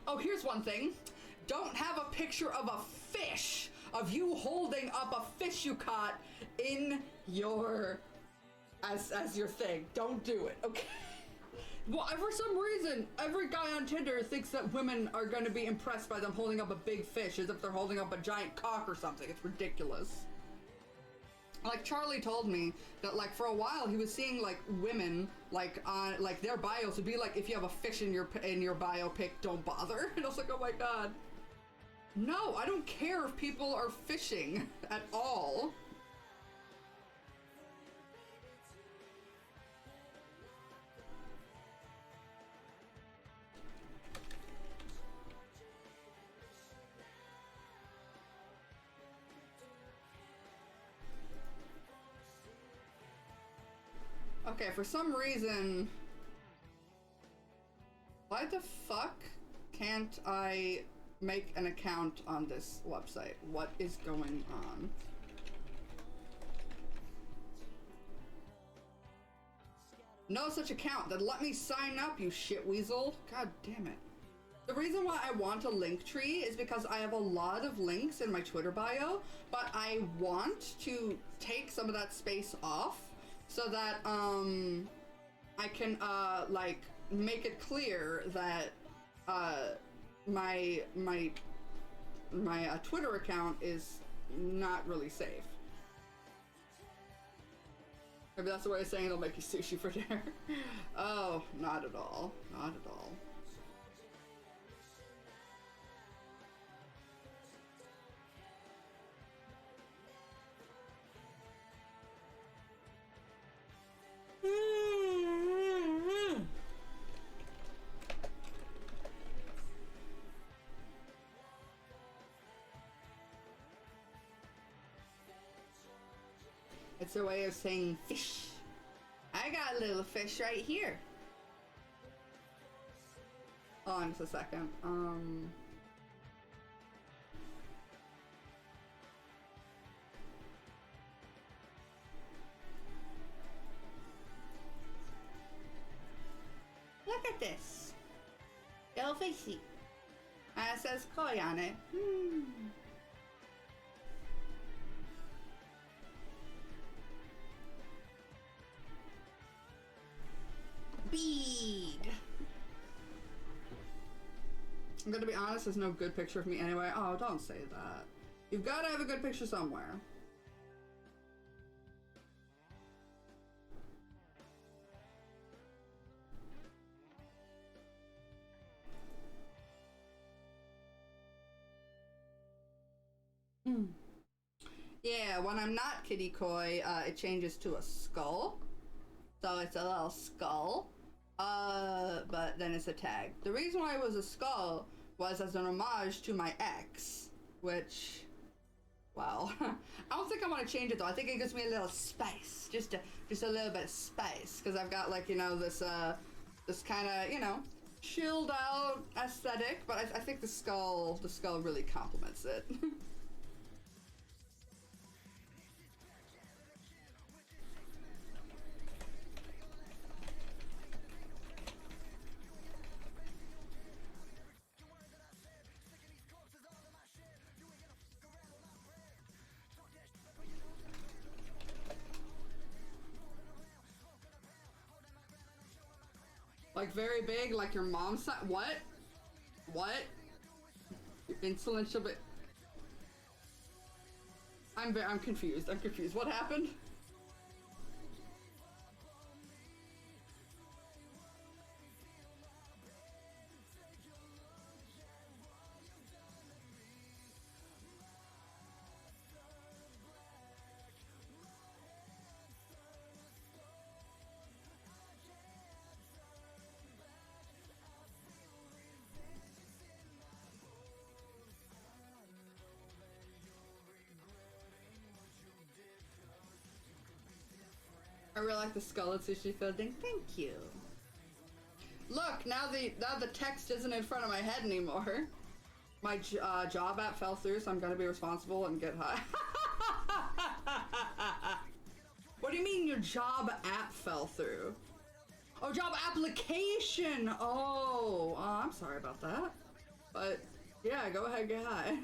Oh, here's one thing. Don't have a picture of a fish, of you holding up a fish you caught in your, as your thing. Don't do it, okay? Well, for some reason, every guy on Tinder thinks that women are going to be impressed by them holding up a big fish as if they're holding up a giant cock or something. It's ridiculous. Like, Charlie told me that, like, for a while he was seeing, like, women, like, on, like, their bios would be like, if you have a fish in your bio pic, don't bother. And I was like, oh my god. No, I don't care if people are fishing at all. Okay, for some reason, why the fuck can't I make an account on this website? What is going on? No such account. Then let me sign up, you shitweasel. God damn it. The reason why I want a link tree is because I have a lot of links in my Twitter bio, but I want to take some of that space off so that I can like make it clear that my Twitter account is not really safe. Maybe that's the way of saying it'll make you sushi for dinner. Oh, not at all. Not at all. It's a way of saying fish. I got a little fish right here. Hold on just a second. Look at this. Little fishy. It says koi on it. Big. I'm gonna be honest, there's no good picture of me anyway. Oh, don't say that. You've gotta have a good picture somewhere. yeah, when I'm not Kitty Koi, it changes to a skull. So it's a little skull. But then it's a tag. The reason why it was a skull was as an homage to my ex, which, wow. I don't think I want to change it though. I think it gives me a little spice, just a little bit of spice, because I've got like, you know, this kind of, you know, chilled out aesthetic. But I think the skull really complements it. Like very big, like your mom's side. What? What? Your insulin should be. I'm confused. I'm confused. What happened? I really like the skull and sushi filling. Thank you. Look, now the text isn't in front of my head anymore. My job app fell through, so I'm gonna be responsible and get high. What do you mean your job app fell through? Oh, job application! Oh, I'm sorry about that. But, yeah, go ahead, get high.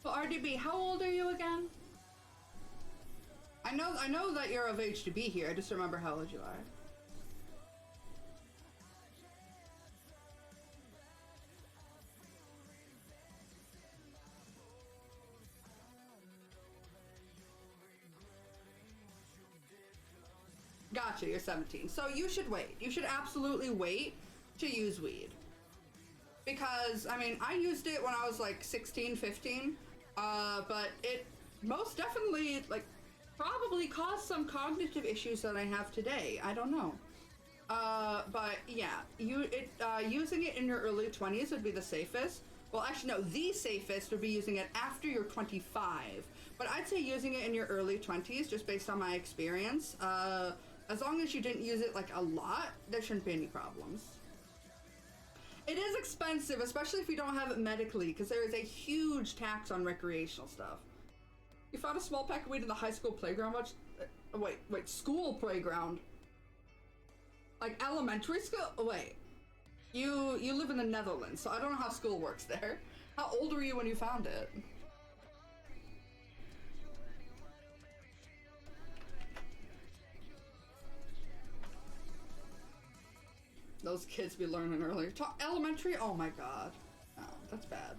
So RDB, how old are you again? I know that you're of age to be here. I just remember how old you are. Gotcha, you're 17. So you should wait. You should absolutely wait to use weed. Because, I mean, I used it when I was like 16, 15. But it most definitely, like, probably caused some cognitive issues that I have today. I don't know. But yeah, using it in your early 20s would be the safest. Well, actually, no, the safest would be using it after you're 25. But I'd say using it in your early 20s, just based on my experience. As long as you didn't use it like a lot, there shouldn't be any problems. It is expensive, especially if you don't have it medically, because there is a huge tax on recreational stuff. You found a small pack of weed in the high school playground? Wait, school playground? Like elementary school? Wait. You live in the Netherlands, so I don't know how school works there. How old were you when you found it? Those kids be learning earlier. Elementary? Oh my god. Oh, that's bad.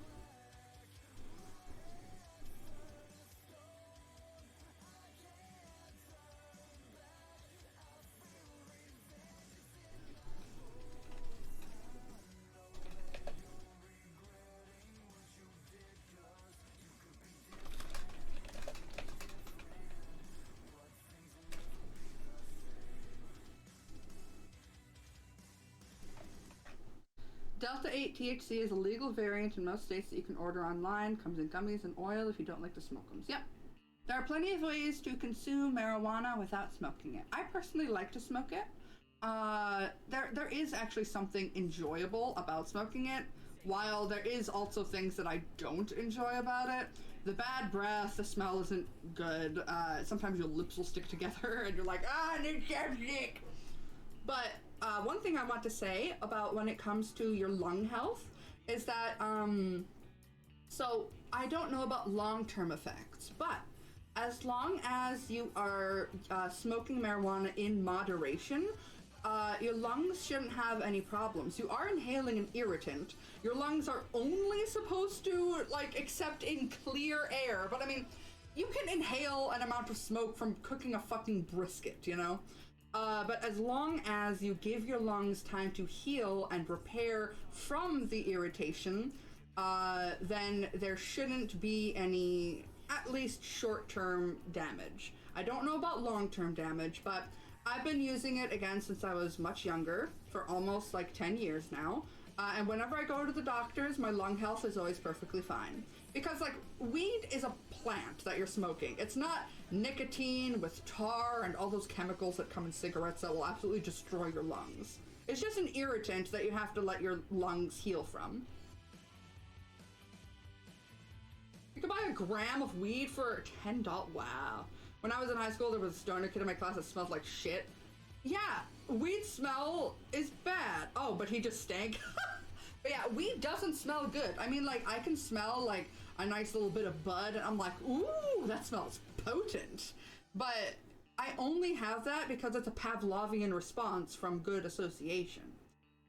Delta 8 THC is a legal variant in most states that you can order online. Comes in gummies and oil if you don't like to smoke them. Yep. There are plenty of ways to consume marijuana without smoking it. I personally like to smoke it. There is actually something enjoyable about smoking it, while there is also things that I don't enjoy about it. The bad breath, the smell isn't good. Sometimes your lips will stick together and you're like, I need chapstick. But one thing I want to say about when it comes to your lung health is that, so I don't know about long-term effects, but as long as you are smoking marijuana in moderation, your lungs shouldn't have any problems. You are inhaling an irritant. Your lungs are only supposed to, like, accept in clear air. But I mean, you can inhale an amount of smoke from cooking a fucking brisket, you know? But as long as you give your lungs time to heal and repair from the irritation, then there shouldn't be any, at least short-term damage. I don't know about long-term damage, but I've been using it again since I was much younger, for almost like 10 years now. And whenever I go to the doctors, my lung health is always perfectly fine. Because, like, weed is a plant that you're smoking. It's not nicotine with tar and all those chemicals that come in cigarettes that will absolutely destroy your lungs. It's just an irritant that you have to let your lungs heal from. You can buy a gram of weed for $10. Wow. When I was in high school, there was a stoner kid in my class that smelled like shit. Yeah, weed smell is bad. Oh, but he just stank. But yeah, weed doesn't smell good. I mean, like, I can smell, like, a nice little bit of bud, and I'm like, ooh, that smells potent. But I only have that because it's a Pavlovian response from good association.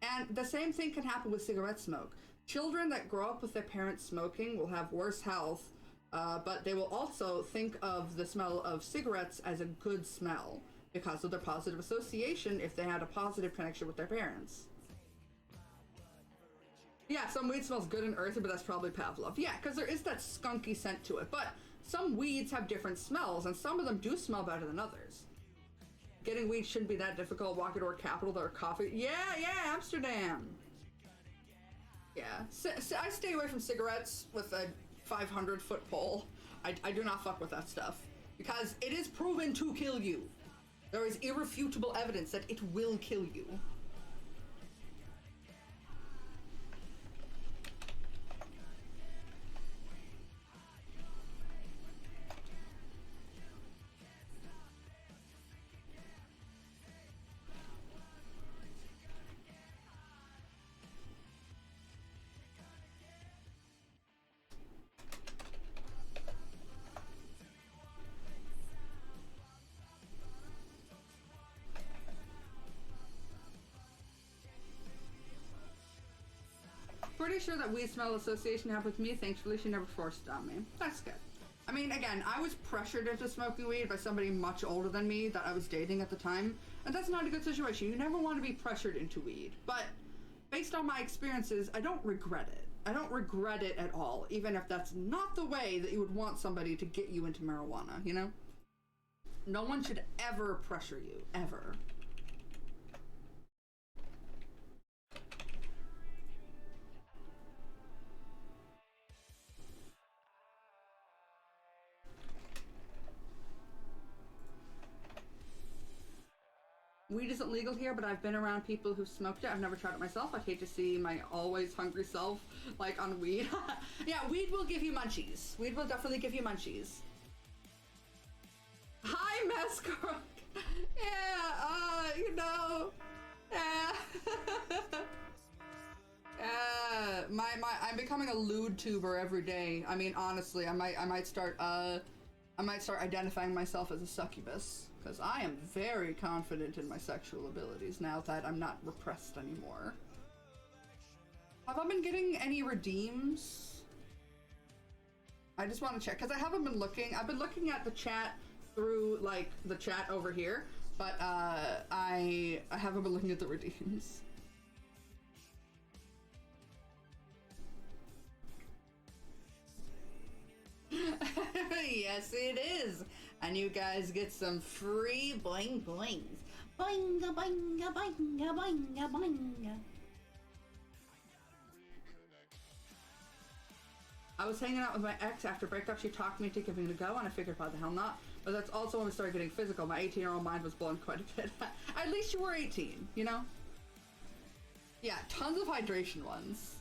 And the same thing can happen with cigarette smoke. Children that grow up with their parents smoking will have worse health, but they will also think of the smell of cigarettes as a good smell because of their positive association if they had a positive connection with their parents. Yeah, some weed smells good and earthy, but that's probably Pavlov. Yeah, because there is that skunky scent to it, but some weeds have different smells, and some of them do smell better than others. Getting weed shouldn't be that difficult. Walk into our capital, there are coffee. Yeah, Amsterdam. Yeah, I stay away from cigarettes with a 500-foot pole. I do not fuck with that stuff because it is proven to kill you. There is irrefutable evidence that it will kill you. Pretty sure that weed smell association happened with me. Thankfully, she never forced it on me. That's good. I mean, again, I was pressured into smoking weed by somebody much older than me that I was dating at the time, and that's not a good situation. You never want to be pressured into weed. But based on my experiences, I don't regret it. I don't regret it at all, even if that's not the way that you would want somebody to get you into marijuana, you know? No one should ever pressure you, ever. Weed isn't legal here, but I've been around people who've smoked it. I've never tried it myself. I'd hate to see my always hungry self, like, on weed. Yeah, weed will give you munchies. Weed will definitely give you munchies. Hi, Mascrook! Yeah, you know... Yeah. I'm becoming a lewd tuber every day. I mean, honestly, I might start identifying myself as a succubus. Because I am very confident in my sexual abilities now that I'm not repressed anymore. Have I been getting any redeems? I just want to check, because I haven't been looking. I've been looking at the chat through, like, the chat over here, but I haven't been looking at the redeems. Yes, it is. And you guys get some free boing boings. Boinga, boinga, boinga, boinga, boinga. I was hanging out with my ex after breakup. She talked me to giving it a go, and I figured, why the hell not? But that's also when we started getting physical. My 18-year-old mind was blown quite a bit. At least you were 18, you know? Yeah, tons of hydration ones.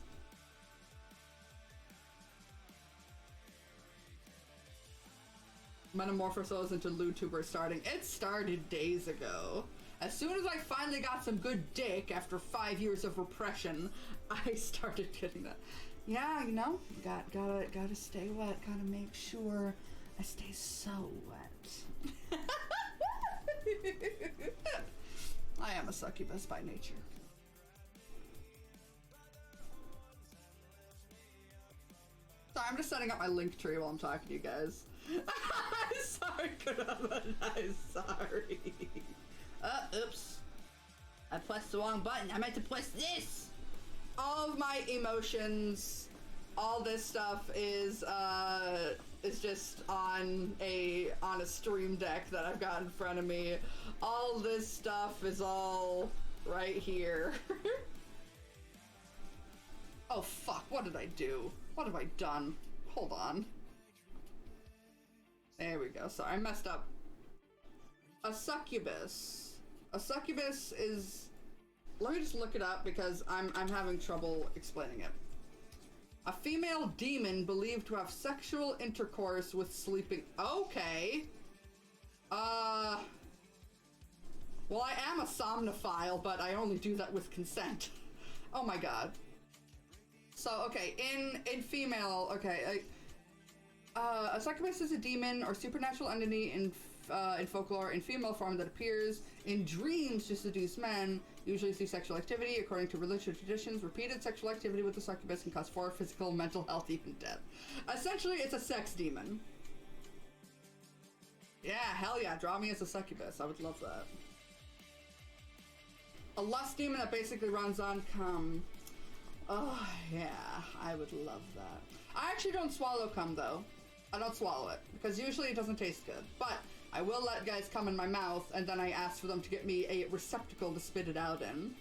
Metamorphosis into LewTuber starting. It started days ago. As soon as I finally got some good dick after 5 years of repression, I started getting that. Yeah, you know, gotta stay wet. Gotta make sure I stay so wet. I am a succubus by nature. Sorry, I'm just setting up my link tree while I'm talking to you guys. Sorry, Kurama, I'm sorry. Oops. I pressed the wrong button. I meant to press this! All of my emotions, all this stuff is just on a stream deck that I've got in front of me. All this stuff is all right here. Oh fuck, what did I do? What have I done? Hold on. There we go. Sorry, I messed up. A succubus. A succubus is... Let me just look it up because I'm having trouble explaining it. A female demon believed to have sexual intercourse with sleeping... Okay. Well, I am a somnophile, but I only do that with consent. Oh my god. So, okay, in female, okay, a succubus is a demon or supernatural entity in folklore in female form that appears in dreams to seduce men, usually through sexual activity. According to religious traditions, repeated sexual activity with the succubus can cause physical, mental health, even death. Essentially, it's a sex demon. Yeah, hell yeah, draw me as a succubus. I would love that. A lust demon that basically runs on cum. Oh, yeah, I would love that. I actually don't swallow cum, though. I don't swallow it, because usually it doesn't taste good. But I will let guys come in my mouth, and then I ask for them to get me a receptacle to spit it out in.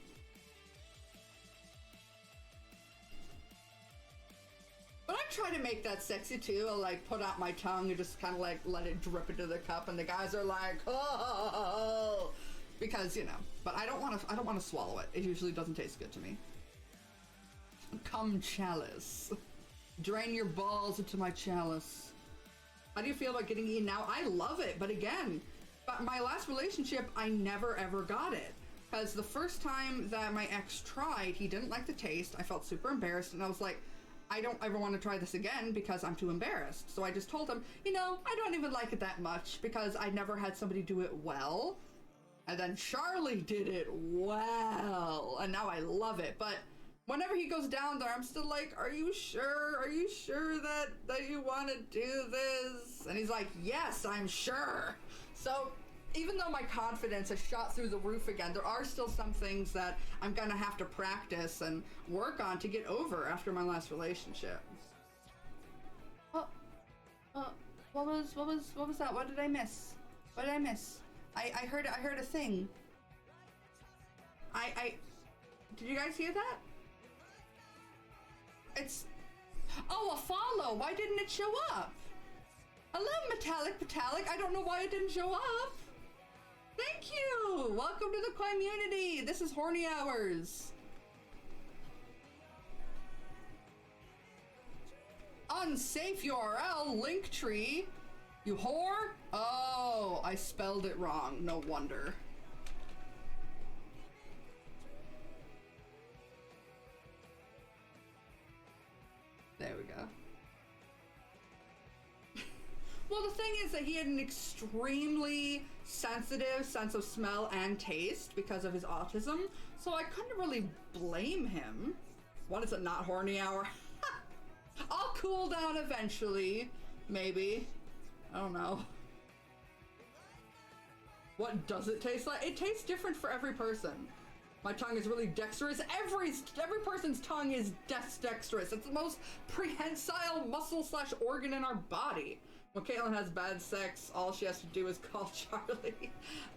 But I try to make that sexy, too. I'll, like, put out my tongue and just kind of, like, let it drip into the cup, and the guys are like, oh, because, you know. But I don't want to swallow it. It usually doesn't taste good to me. Cum chalice. Drain your balls into my chalice. How do you feel about getting eaten now? I love it, but again, my last relationship, I never ever got it. Because the first time that my ex tried, he didn't like the taste. I felt super embarrassed, and I was like, I don't ever want to try this again because I'm too embarrassed. So I just told him, you know, I don't even like it that much because I never had somebody do it well. And then Charlie did it well, and now I love it. But whenever he goes down there, I'm still like, are you sure? Are you sure that you want to do this? And he's like, yes, I'm sure. So even though my confidence has shot through the roof again, there are still some things that I'm gonna have to practice and work on to get over after my last relationship. What was that? What did I miss? What did I miss? I heard a thing. Did you guys hear that? It's... Oh, a follow! Why didn't it show up? Hello, Metallic. I don't know why it didn't show up. Thank you! Welcome to the community! This is Horny Hours. Unsafe URL, Linktree. You whore? Oh, I spelled it wrong. No wonder. There we go. Well, the thing is that he had an extremely sensitive sense of smell and taste because of his autism, so I couldn't really blame him. What is it, not horny hour? I'll cool down eventually, maybe. I don't know. What does it taste like? It tastes different for every person. My tongue is really dexterous. Every person's tongue is dexterous. It's the most prehensile muscle / organ in our body. When Caitlyn has bad sex, all she has to do is call Charlie.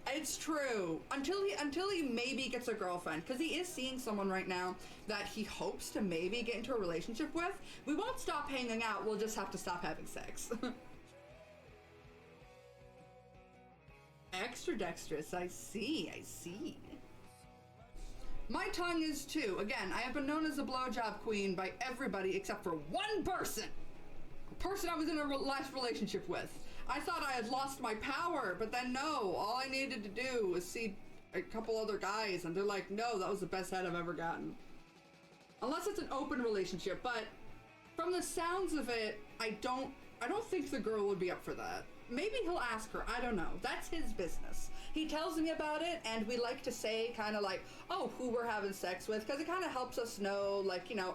It's true. Until he maybe gets a girlfriend, because he is seeing someone right now that he hopes to maybe get into a relationship with. We won't stop hanging out. We'll just have to stop having sex. Extra dexterous. I see. My tongue is too. Again, I have been known as a blowjob queen by everybody except for one person. A person I was in a last relationship with. I thought I had lost my power, but then no. All I needed to do was see a couple other guys, and they're like, no, that was the best head I've ever gotten. Unless it's an open relationship, but from the sounds of it, I don't think the girl would be up for that. Maybe he'll ask her. I don't know. That's his business. He tells me about it, and we like to say kind of like, oh, who we're having sex with, because it kind of helps us know, like, you know,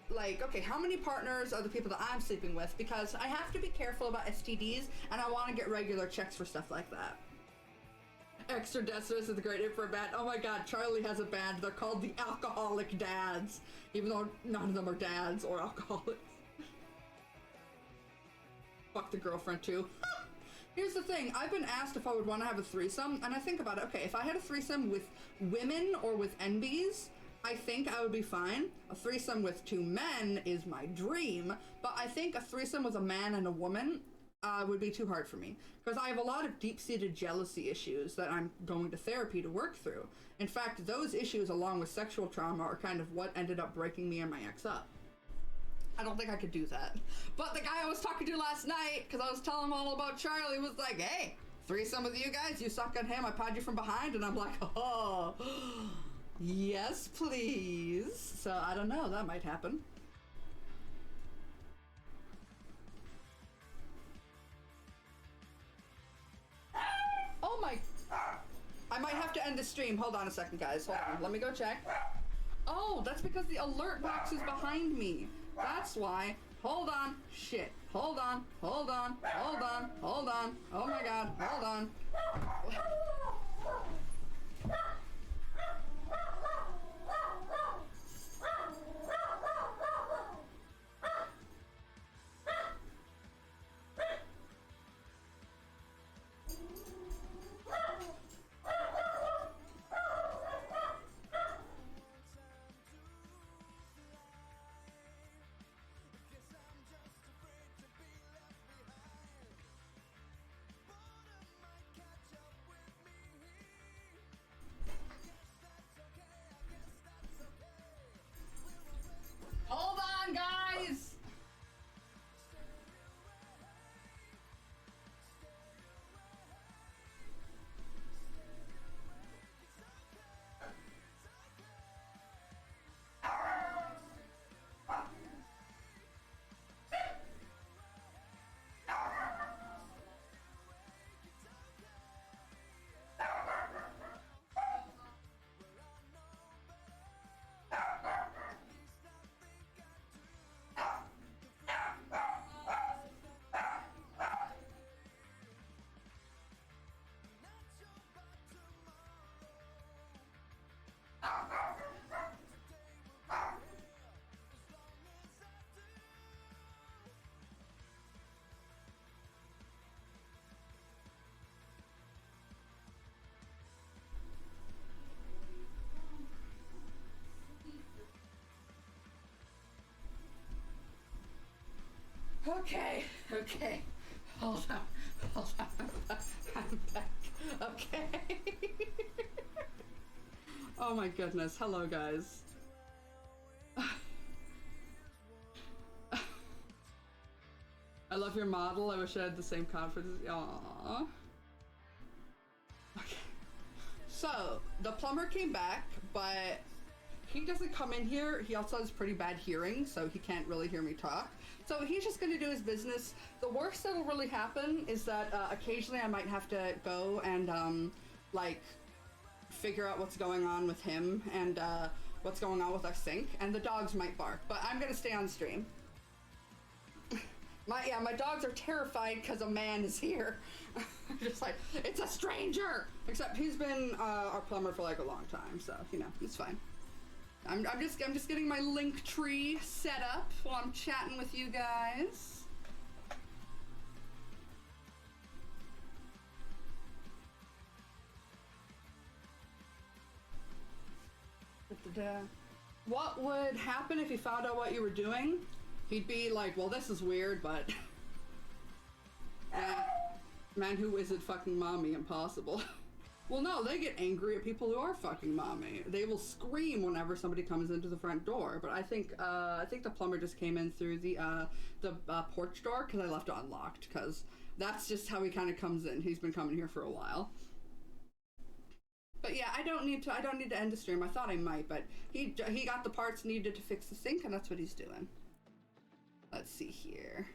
like, okay, how many partners are the people that I'm sleeping with? Because I have to be careful about STDs, and I want to get regular checks for stuff like that. Extra Decimus is the great name for a band. Oh my god, Charlie has a band. They're called the Alcoholic Dads, even though none of them are dads or alcoholics. Fuck the girlfriend too. Here's the thing, I've been asked if I would want to have a threesome, and I think about it. Okay, if I had a threesome with women or with NBs, I think I would be fine. A threesome with two men is my dream, but I think a threesome with a man and a woman would be too hard for me, because I have a lot of deep-seated jealousy issues that I'm going to therapy to work through. In fact, those issues, along with sexual trauma, are kind of what ended up breaking me and my ex up. I don't think I could do that. But the guy I was talking to last night, because I was telling him all about Charlie, was like, hey, threesome with you guys, you suck on him, I pod you from behind, and I'm like, oh, yes, please. So I don't know, that might happen. Oh my, I might have to end the stream. Hold on a second, guys. Hold on, let me go check. Oh, that's because the alert box is behind me. That's why. Hold on. Shit. Hold on. Hold on. Hold on. Hold on. Oh my god. Hold on. Hold on, guys! Okay, okay. Hold on, hold on. I'm back. Okay. Oh my goodness. Hello, guys. I love your model. I wish I had the same confidence. Aww. Okay. So, the plumber came back, but he doesn't come in here. He also has pretty bad hearing, so he can't really hear me talk. So he's just gonna do his business. The worst that'll really happen is that occasionally I might have to go and like figure out what's going on with him and what's going on with our sink, and the dogs might bark, but I'm gonna stay on stream. My dogs are terrified because a man is here. Just like, it's a stranger! Except he's been our plumber for like a long time, so, you know, he's fine. I'm just getting my link tree set up while I'm chatting with you guys. What would happen if he found out what you were doing? He'd be like, well, this is weird, but man who isn't fucking mommy, impossible. Well, no, they get angry at people who are fucking mommy. They will scream whenever somebody comes into the front door. But I think the plumber just came in through the porch door because I left it unlocked. Because that's just how he kind of comes in. He's been coming here for a while. But yeah, I don't need to end the stream. I thought I might, but he got the parts needed to fix the sink, and that's what he's doing. Let's see here.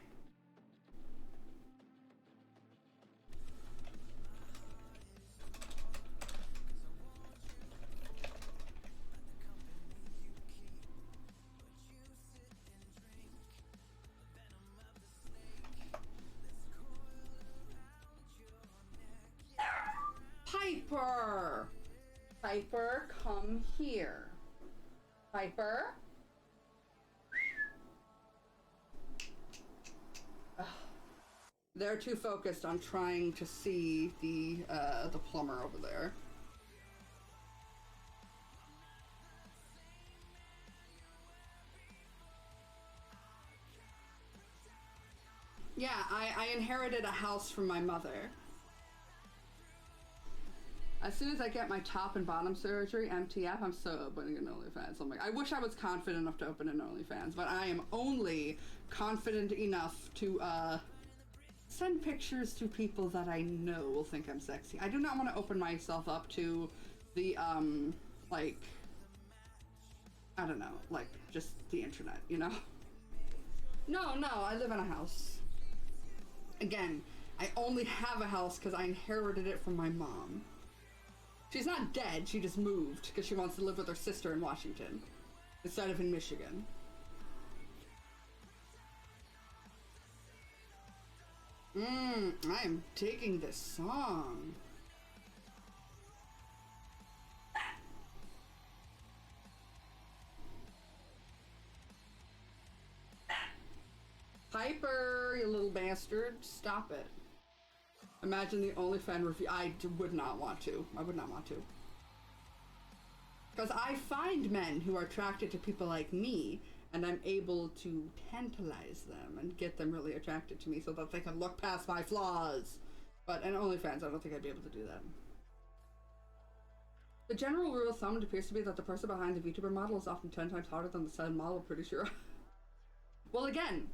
Piper, come here. Piper? Ugh. They're too focused on trying to see the plumber over there. Yeah, I inherited a house from my mother. As soon as I get my top and bottom surgery, MTF, I'm so opening an OnlyFans. I'm like, I wish I was confident enough to open an OnlyFans, but I am only confident enough to send pictures to people that I know will think I'm sexy. I do not want to open myself up to the like, I don't know, like just the internet, you know? No, I live in a house. Again, I only have a house because I inherited it from my mom. She's not dead, she just moved because she wants to live with her sister in Washington instead of in Michigan. I am digging this song. Piper, you little bastard, stop it. Imagine the OnlyFans review. I would not want to. I would not want to. Because I find men who are attracted to people like me, and I'm able to tantalize them and get them really attracted to me so that they can look past my flaws. But in OnlyFans, I don't think I'd be able to do that. The general rule of thumb, it appears to be that the person behind the VTuber model is often 10 times hotter than the said model, pretty sure. Well, again,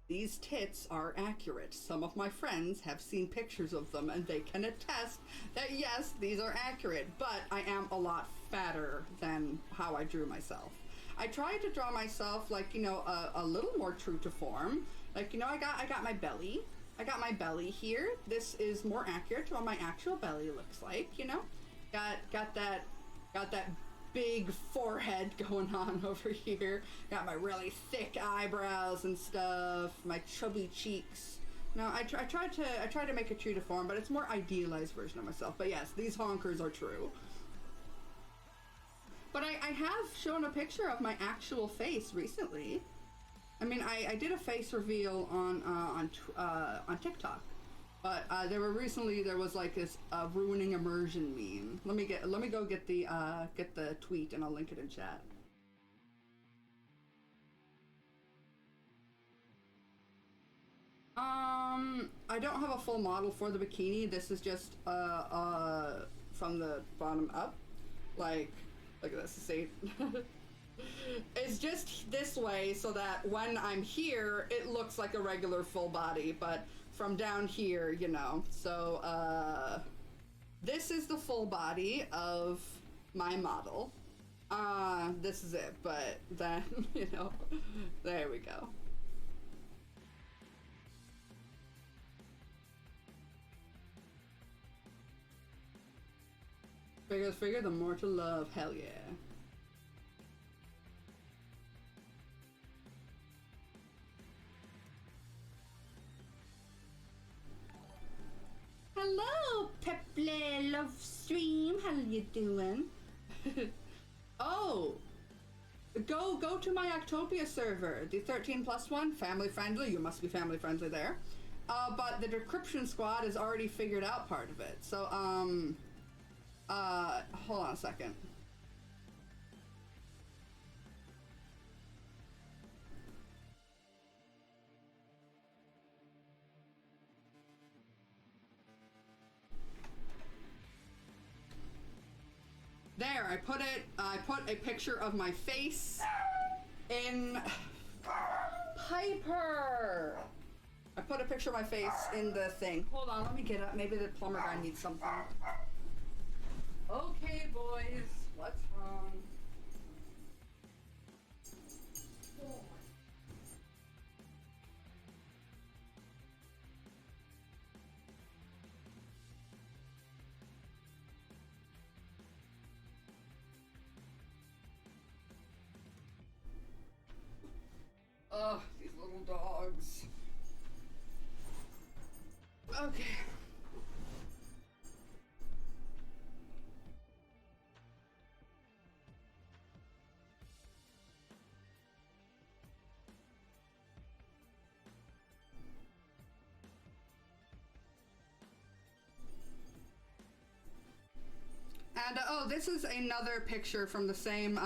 these tits are accurate. Some of my friends have seen pictures of them and they can attest that yes, these are accurate, but I am a lot fatter than how I drew myself. I tried to draw myself like, you know, a little more true to form. Like, you know, I got my belly. I got my belly here. This is more accurate to what my actual belly looks like, you know? Got that big forehead going on over here. Got my really thick eyebrows and stuff. My chubby cheeks. No, I try to make it true to form, but it's more idealized version of myself. But yes, these honkers are true. But I have shown a picture of my actual face recently. I mean, I did a face reveal on TikTok. But there was like this ruining immersion meme. Let me go get the tweet and I'll link it in chat. I don't have a full model for the bikini. This is just from the bottom up. Like, look at this. See, it's just this way so that when I'm here, it looks like a regular full body, but from down here, you know. So, this is the full body of my model. This is it, but then, you know, there we go. Figure, the more to love, hell yeah. Hello, Peple Love Stream. How you doing? Oh, go to my Octopia server, the 13+ one, family friendly. You must be family friendly there. But the Decryption Squad has already figured out part of it. So hold on a second. There, I put a picture of my face in Piper. I put a picture of my face in the thing. Hold on, let me get up. Maybe the plumber guy needs something. Okay, boys, what's wrong? Ugh, these little dogs. Okay. Oh, this is another picture from the same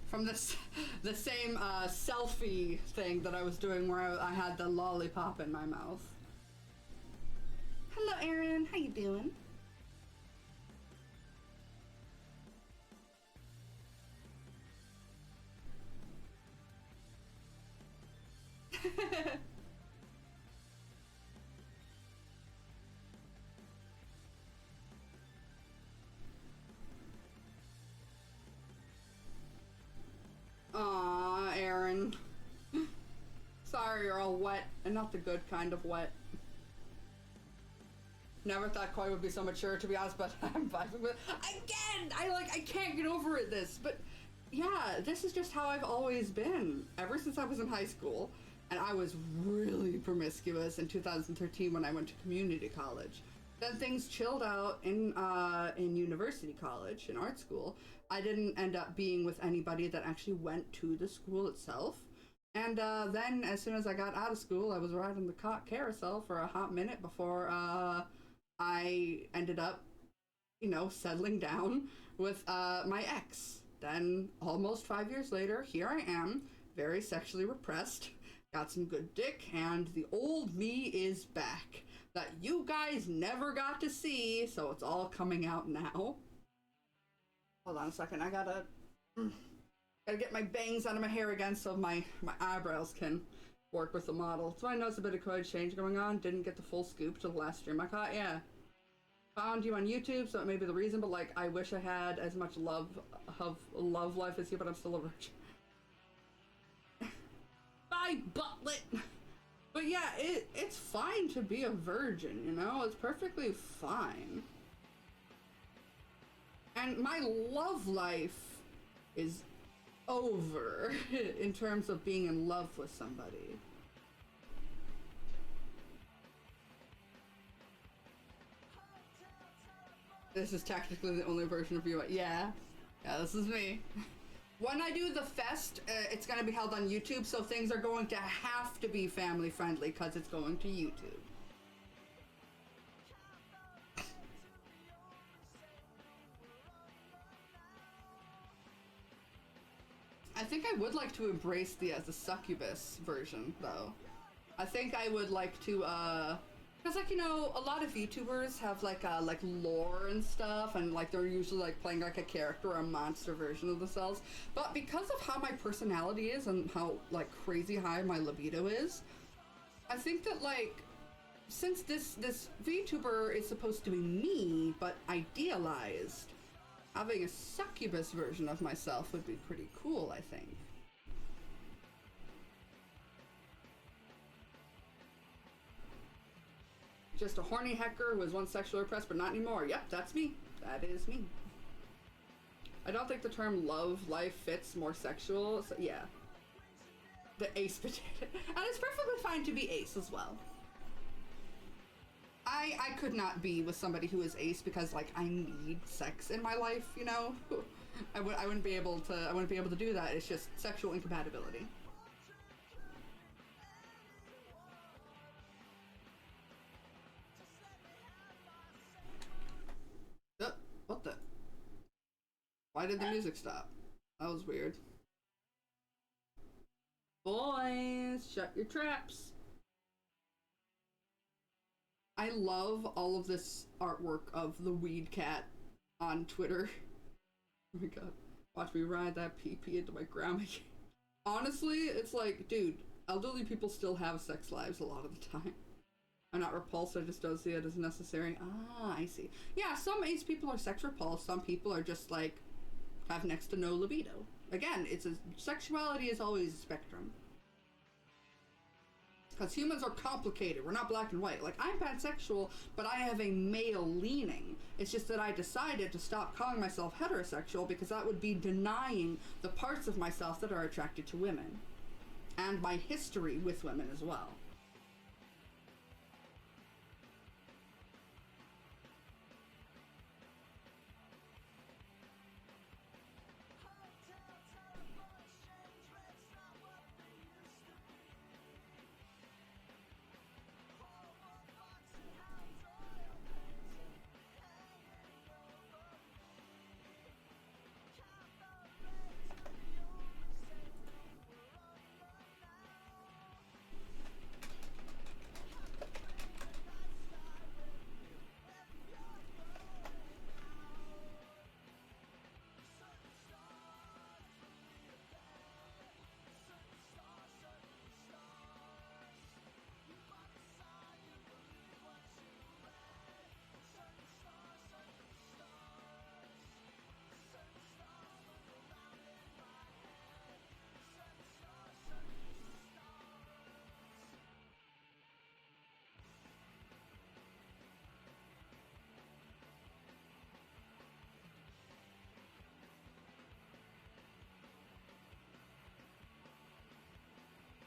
from this the same selfie thing that I was doing where I had the lollipop in my mouth. Hello, Aaron. How you doing? Aw, Aaron. Sorry you're all wet, and not the good kind of wet. Never thought Koi would be so mature, to be honest, but I'm vibing with it. Again! I can't get over it, this, but yeah, this is just how I've always been, ever since I was in high school, and I was really promiscuous in 2013 when I went to community college. Then things chilled out in university college, in art school. I didn't end up being with anybody that actually went to the school itself. And then, as soon as I got out of school, I was riding the carousel for a hot minute before I ended up, you know, settling down with my ex. Then, almost 5 years later, here I am, very sexually repressed, got some good dick, and the old me is back. That you guys never got to see, so it's all coming out now. Hold on a second, I gotta get my bangs out of my hair again so my eyebrows can work with the model. So I noticed a bit of code change going on. Didn't get the full scoop till the last stream I caught. Yeah. Found you on YouTube, so it may be the reason, but like I wish I had as much love life as you, but I'm still a virgin. Bye, Butlet! But yeah, it's fine to be a virgin, you know? It's perfectly fine. And my love life is over in terms of being in love with somebody. This is technically the only version of you. Yeah, this is me. When I do the fest, it's going to be held on YouTube, so things are going to have to be family friendly because it's going to YouTube. I think I would like to embrace the succubus version, though. I think I would like to, because, like, you know, a lot of YouTubers have, like lore and stuff, and, like, they're usually, like, playing, like, a character or a monster version of themselves. But because of how my personality is and how, like, crazy high my libido is, I think that, like, since this VTuber is supposed to be me, but idealized, having a succubus version of myself would be pretty cool, I think. Just a horny hacker who was once sexually repressed but not anymore. Yep, that's me. That is me. I don't think the term love life fits more sexual, so yeah. The ace potato. And it's perfectly fine to be ace as well. I could not be with somebody who is ace because, like, I need sex in my life, you know? I wouldn't be able to do that. It's just sexual incompatibility. What the? Why did the music stop? That was weird. Boys, shut your traps. I love all of this artwork of the weed cat on Twitter. Oh my god. Watch me ride that pee-pee into my grandma. Honestly, it's like, dude, elderly people still have sex lives a lot of the time. I'm not repulsed, I just don't see it as necessary. Ah, I see. Yeah, some ace people are sex repulsed, some people are just like, have next to no libido. Again, sexuality is always a spectrum. Because humans are complicated, we're not black and white. Like, I'm pansexual, but I have a male leaning. It's just that I decided to stop calling myself heterosexual because that would be denying the parts of myself that are attracted to women. And my history with women as well.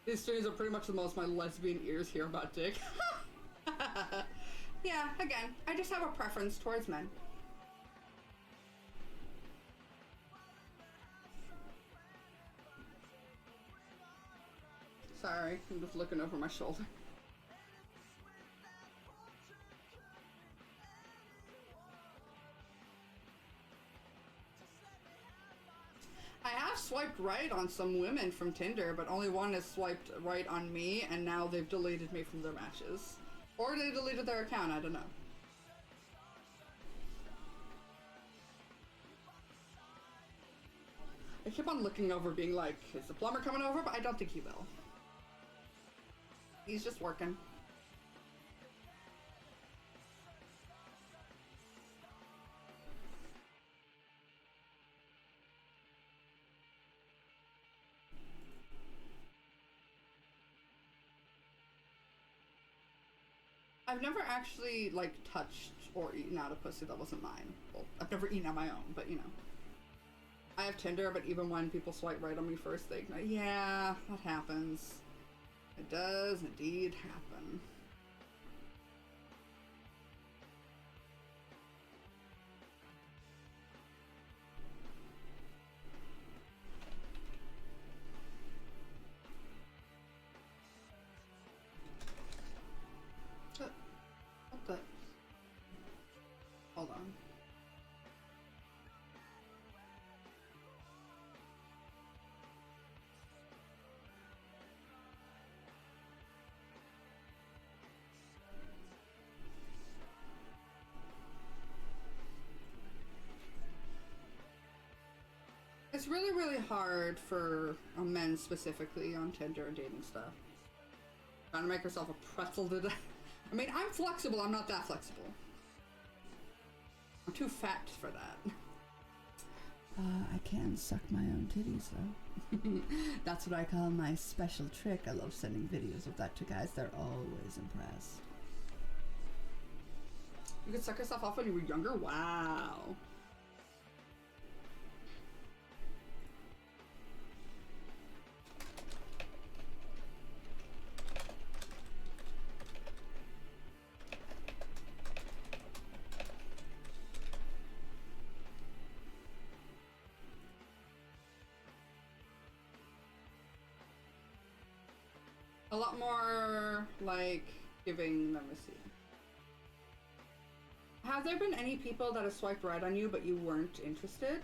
These streams are pretty much the most my lesbian ears hear about dick. Yeah, again, I just have a preference towards men. Sorry, I'm just looking over my shoulder. I have swiped right on some women from Tinder, but only one has swiped right on me, and now they've deleted me from their matches. Or they deleted their account, I don't know. I keep on looking over being like, is the plumber coming over? But I don't think he will. He's just working. I've never actually, like, touched or eaten out a pussy that wasn't mine. Well, I've never eaten on my own, but, you know. I have Tinder, but even when people swipe right on me first, they ignite. Yeah, that happens. It does indeed happen. What the? Hold on. It's really, really hard for men specifically on Tinder and dating stuff. Trying to make herself a pretzel today. I mean, I'm flexible, I'm not that flexible. I'm too fat for that. I can suck my own titties though. That's what I call my special trick. I love sending videos of that to guys. They're always impressed. You could suck yourself off when you were younger? Wow. A lot more like giving than receiving. Have there been any people that have swiped right on you but you weren't interested?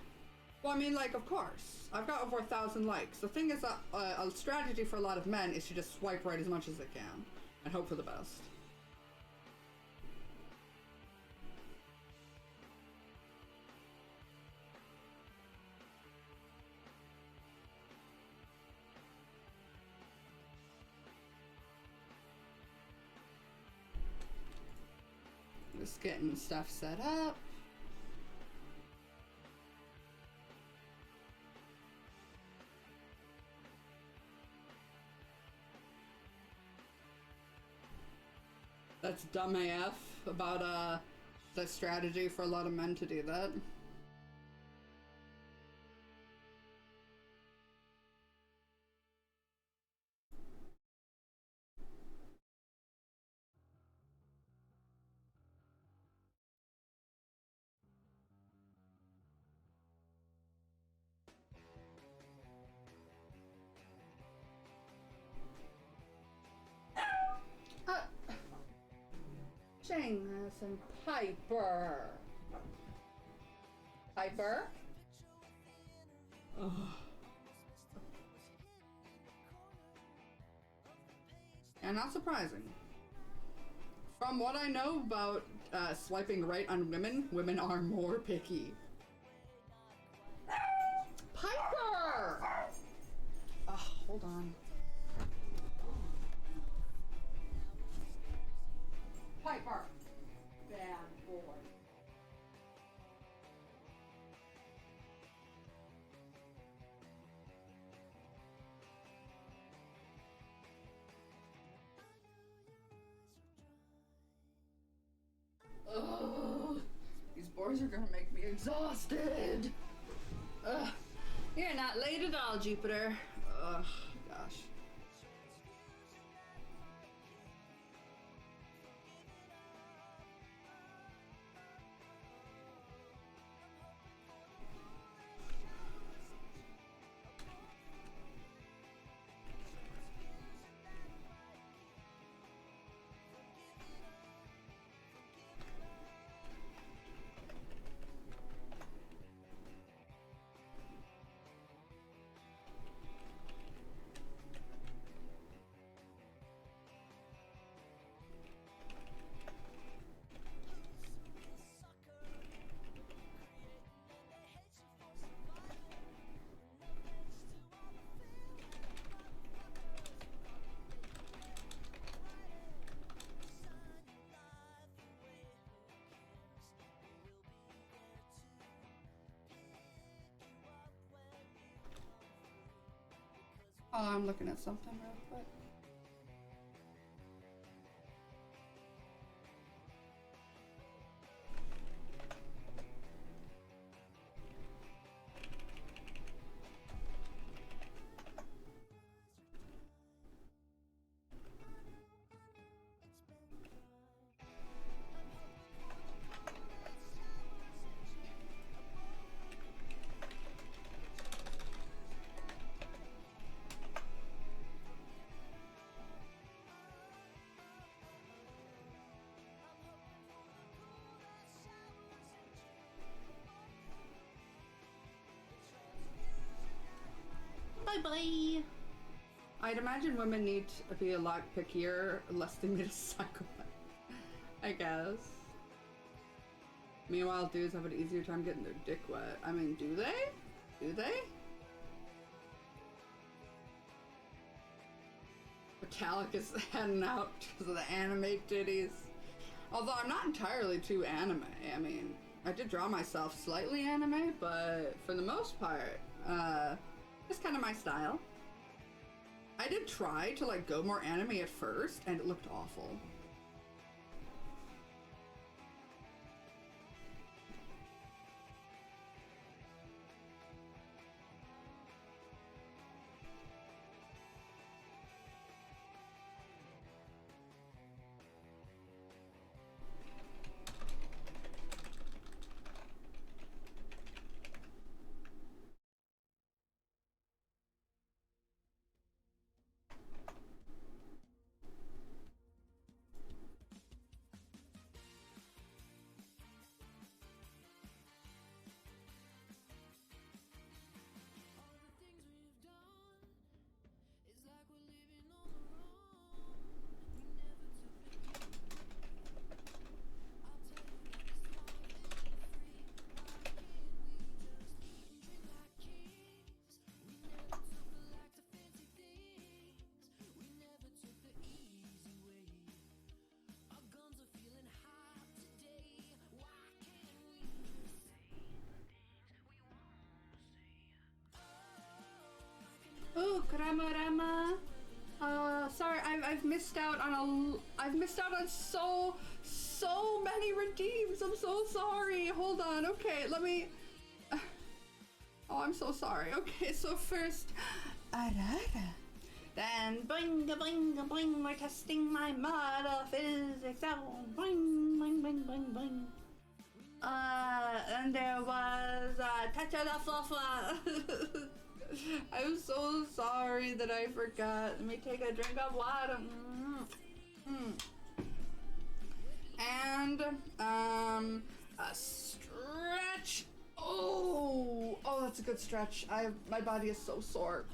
Well, I mean, like, of course. I've got over 1,000 likes. The thing is that a strategy for a lot of men is to just swipe right as much as they can and hope for the best. Just getting stuff set up. That's dumb AF about the strategy for a lot of men to do that. Seamus and Piper. Piper? Ugh. And not surprising. From what I know about swiping right on women, women are more picky. Piper! Hold on. Piper. Bad boy. Ugh. These boys are gonna make me exhausted. Ugh. You're not late at all, Jupiter. Ugh, gosh. Oh, I'm looking at something real quick. Bye bye. I'd imagine women need to be a lot pickier lest they meet a psychopath. I guess. Meanwhile, dudes have an easier time getting their dick wet. I mean, do they? Do they? Metallic is heading out because of the anime titties. Although I'm not entirely too anime. I mean, I did draw myself slightly anime, but for the most part, it's kind of my style. I did try to like go more anime at first, and it looked awful. Oh, Kramarama. Sorry, I've missed out on so many redeems. I'm so sorry. Hold on. Okay, let me. Oh, I'm so sorry. Okay, so first, Arara. Then boing boing boing. We're testing my model physics out. Boing boing boing boing boing. And there was Touch of the Fluffla. I'm so sorry that I forgot. Let me take a drink of water. And a stretch. Oh, that's a good stretch. My body is so sore.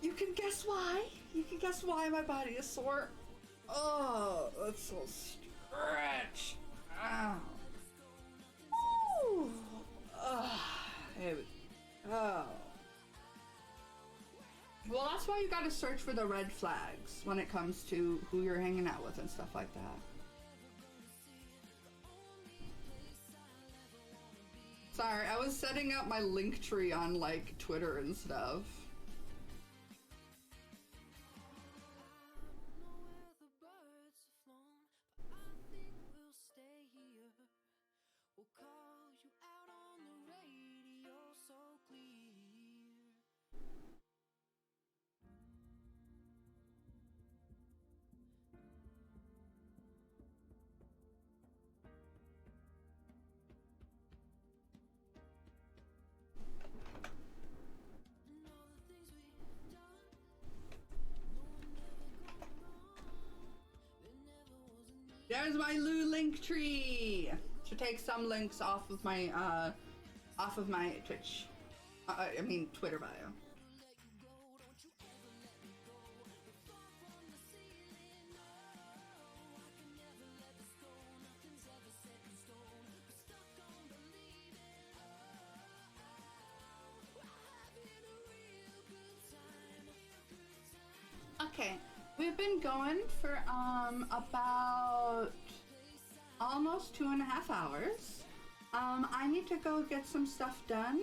You can guess why. You can guess why my body is sore. Oh, that's so stretch. Ow. Ooh. Oh. Well, that's why you gotta search for the red flags when it comes to who you're hanging out with and stuff like that. Sorry, I was setting up my link tree on like Twitter and stuff. There's my Lou link tree. Should take some links off of my Twitch. I mean Twitter bio. Okay, we've been going for about almost 2.5 hours. I need to go get some stuff done.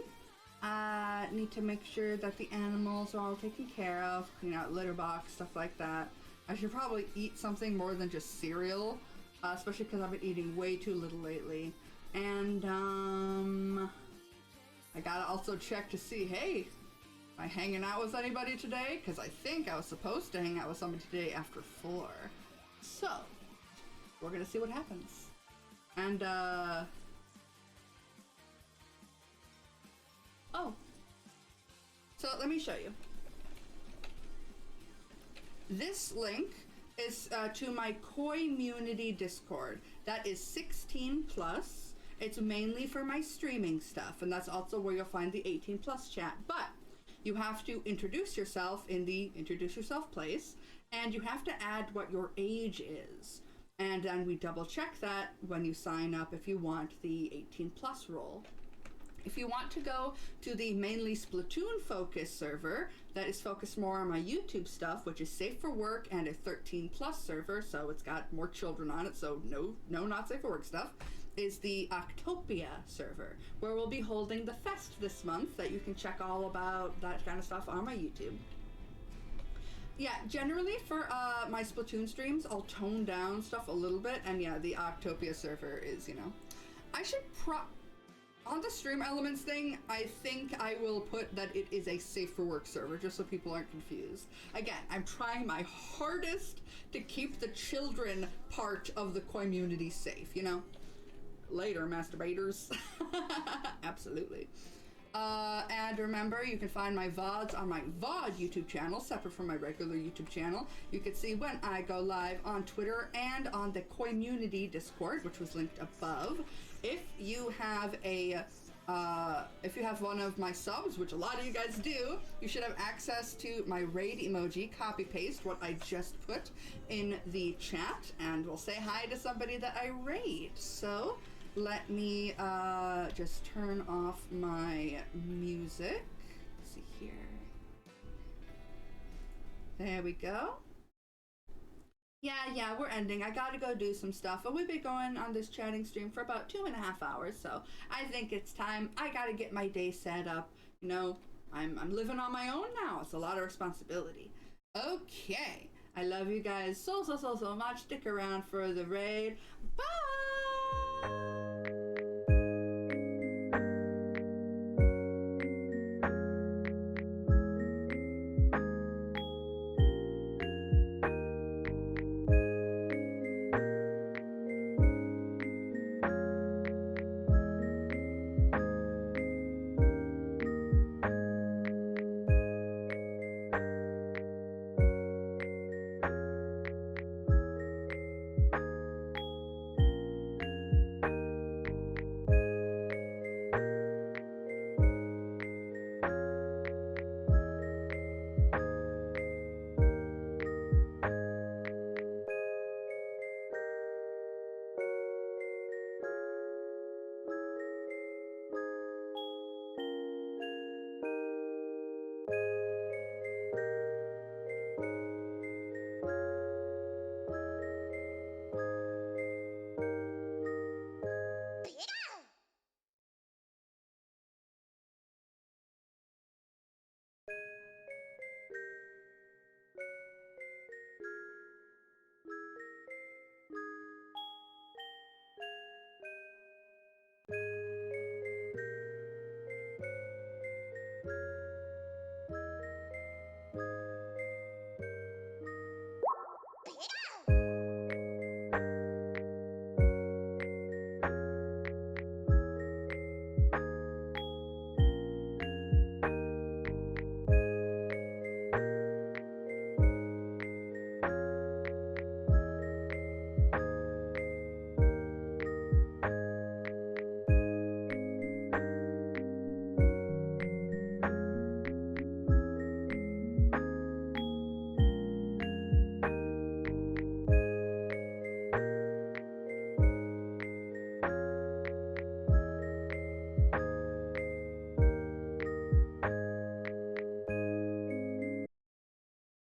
I need to make sure that the animals are all taken care of, clean out litter box, stuff like that. I should probably eat something more than just cereal, especially because I've been eating way too little lately. And, I gotta also check to see, hey, am I hanging out with anybody today? Because I think I was supposed to hang out with somebody today after 4. So, we're gonna see what happens. And, oh. So, let me show you. This link is to my Koimmunity Discord. That is 16 plus. It's mainly for my streaming stuff, and that's also where you'll find the 18 plus chat. But you have to introduce yourself in the introduce yourself place, and you have to add what your age is. And then we double check that when you sign up if you want the 18 plus role. If you want to go to the mainly Splatoon focused server that is focused more on my YouTube stuff, which is safe for work and a 13 plus server, so it's got more children on it, so no not safe for work stuff, is the Octopia server, where we'll be holding the fest this month that you can check all about that kind of stuff on my YouTube. Yeah, generally for my Splatoon streams, I'll tone down stuff a little bit, and yeah, the Octopia server is, you know, I should on the stream elements thing, I think I will put that it is a safe for work server, just so people aren't confused. Again, I'm trying my hardest to keep the children part of the community safe, you know? Later, masturbators. Absolutely. And remember, you can find my VODs on my VOD YouTube channel, separate from my regular YouTube channel. You can see when I go live on Twitter and on the Koimmunity Discord, which was linked above. If you have one of my subs, which a lot of you guys do, you should have access to my raid emoji, copy paste what I just put in the chat, and we'll say hi to somebody that I raid. So let me just turn off my music. Let's see here. There we go. Yeah, we're ending. I gotta go do some stuff, but we've been going on this chatting stream for about 2.5 hours, so I think it's time. I gotta get my day set up. You know, I'm living on my own now. It's a lot of responsibility. Okay, I love you guys so much. Stick around for the raid. Bye!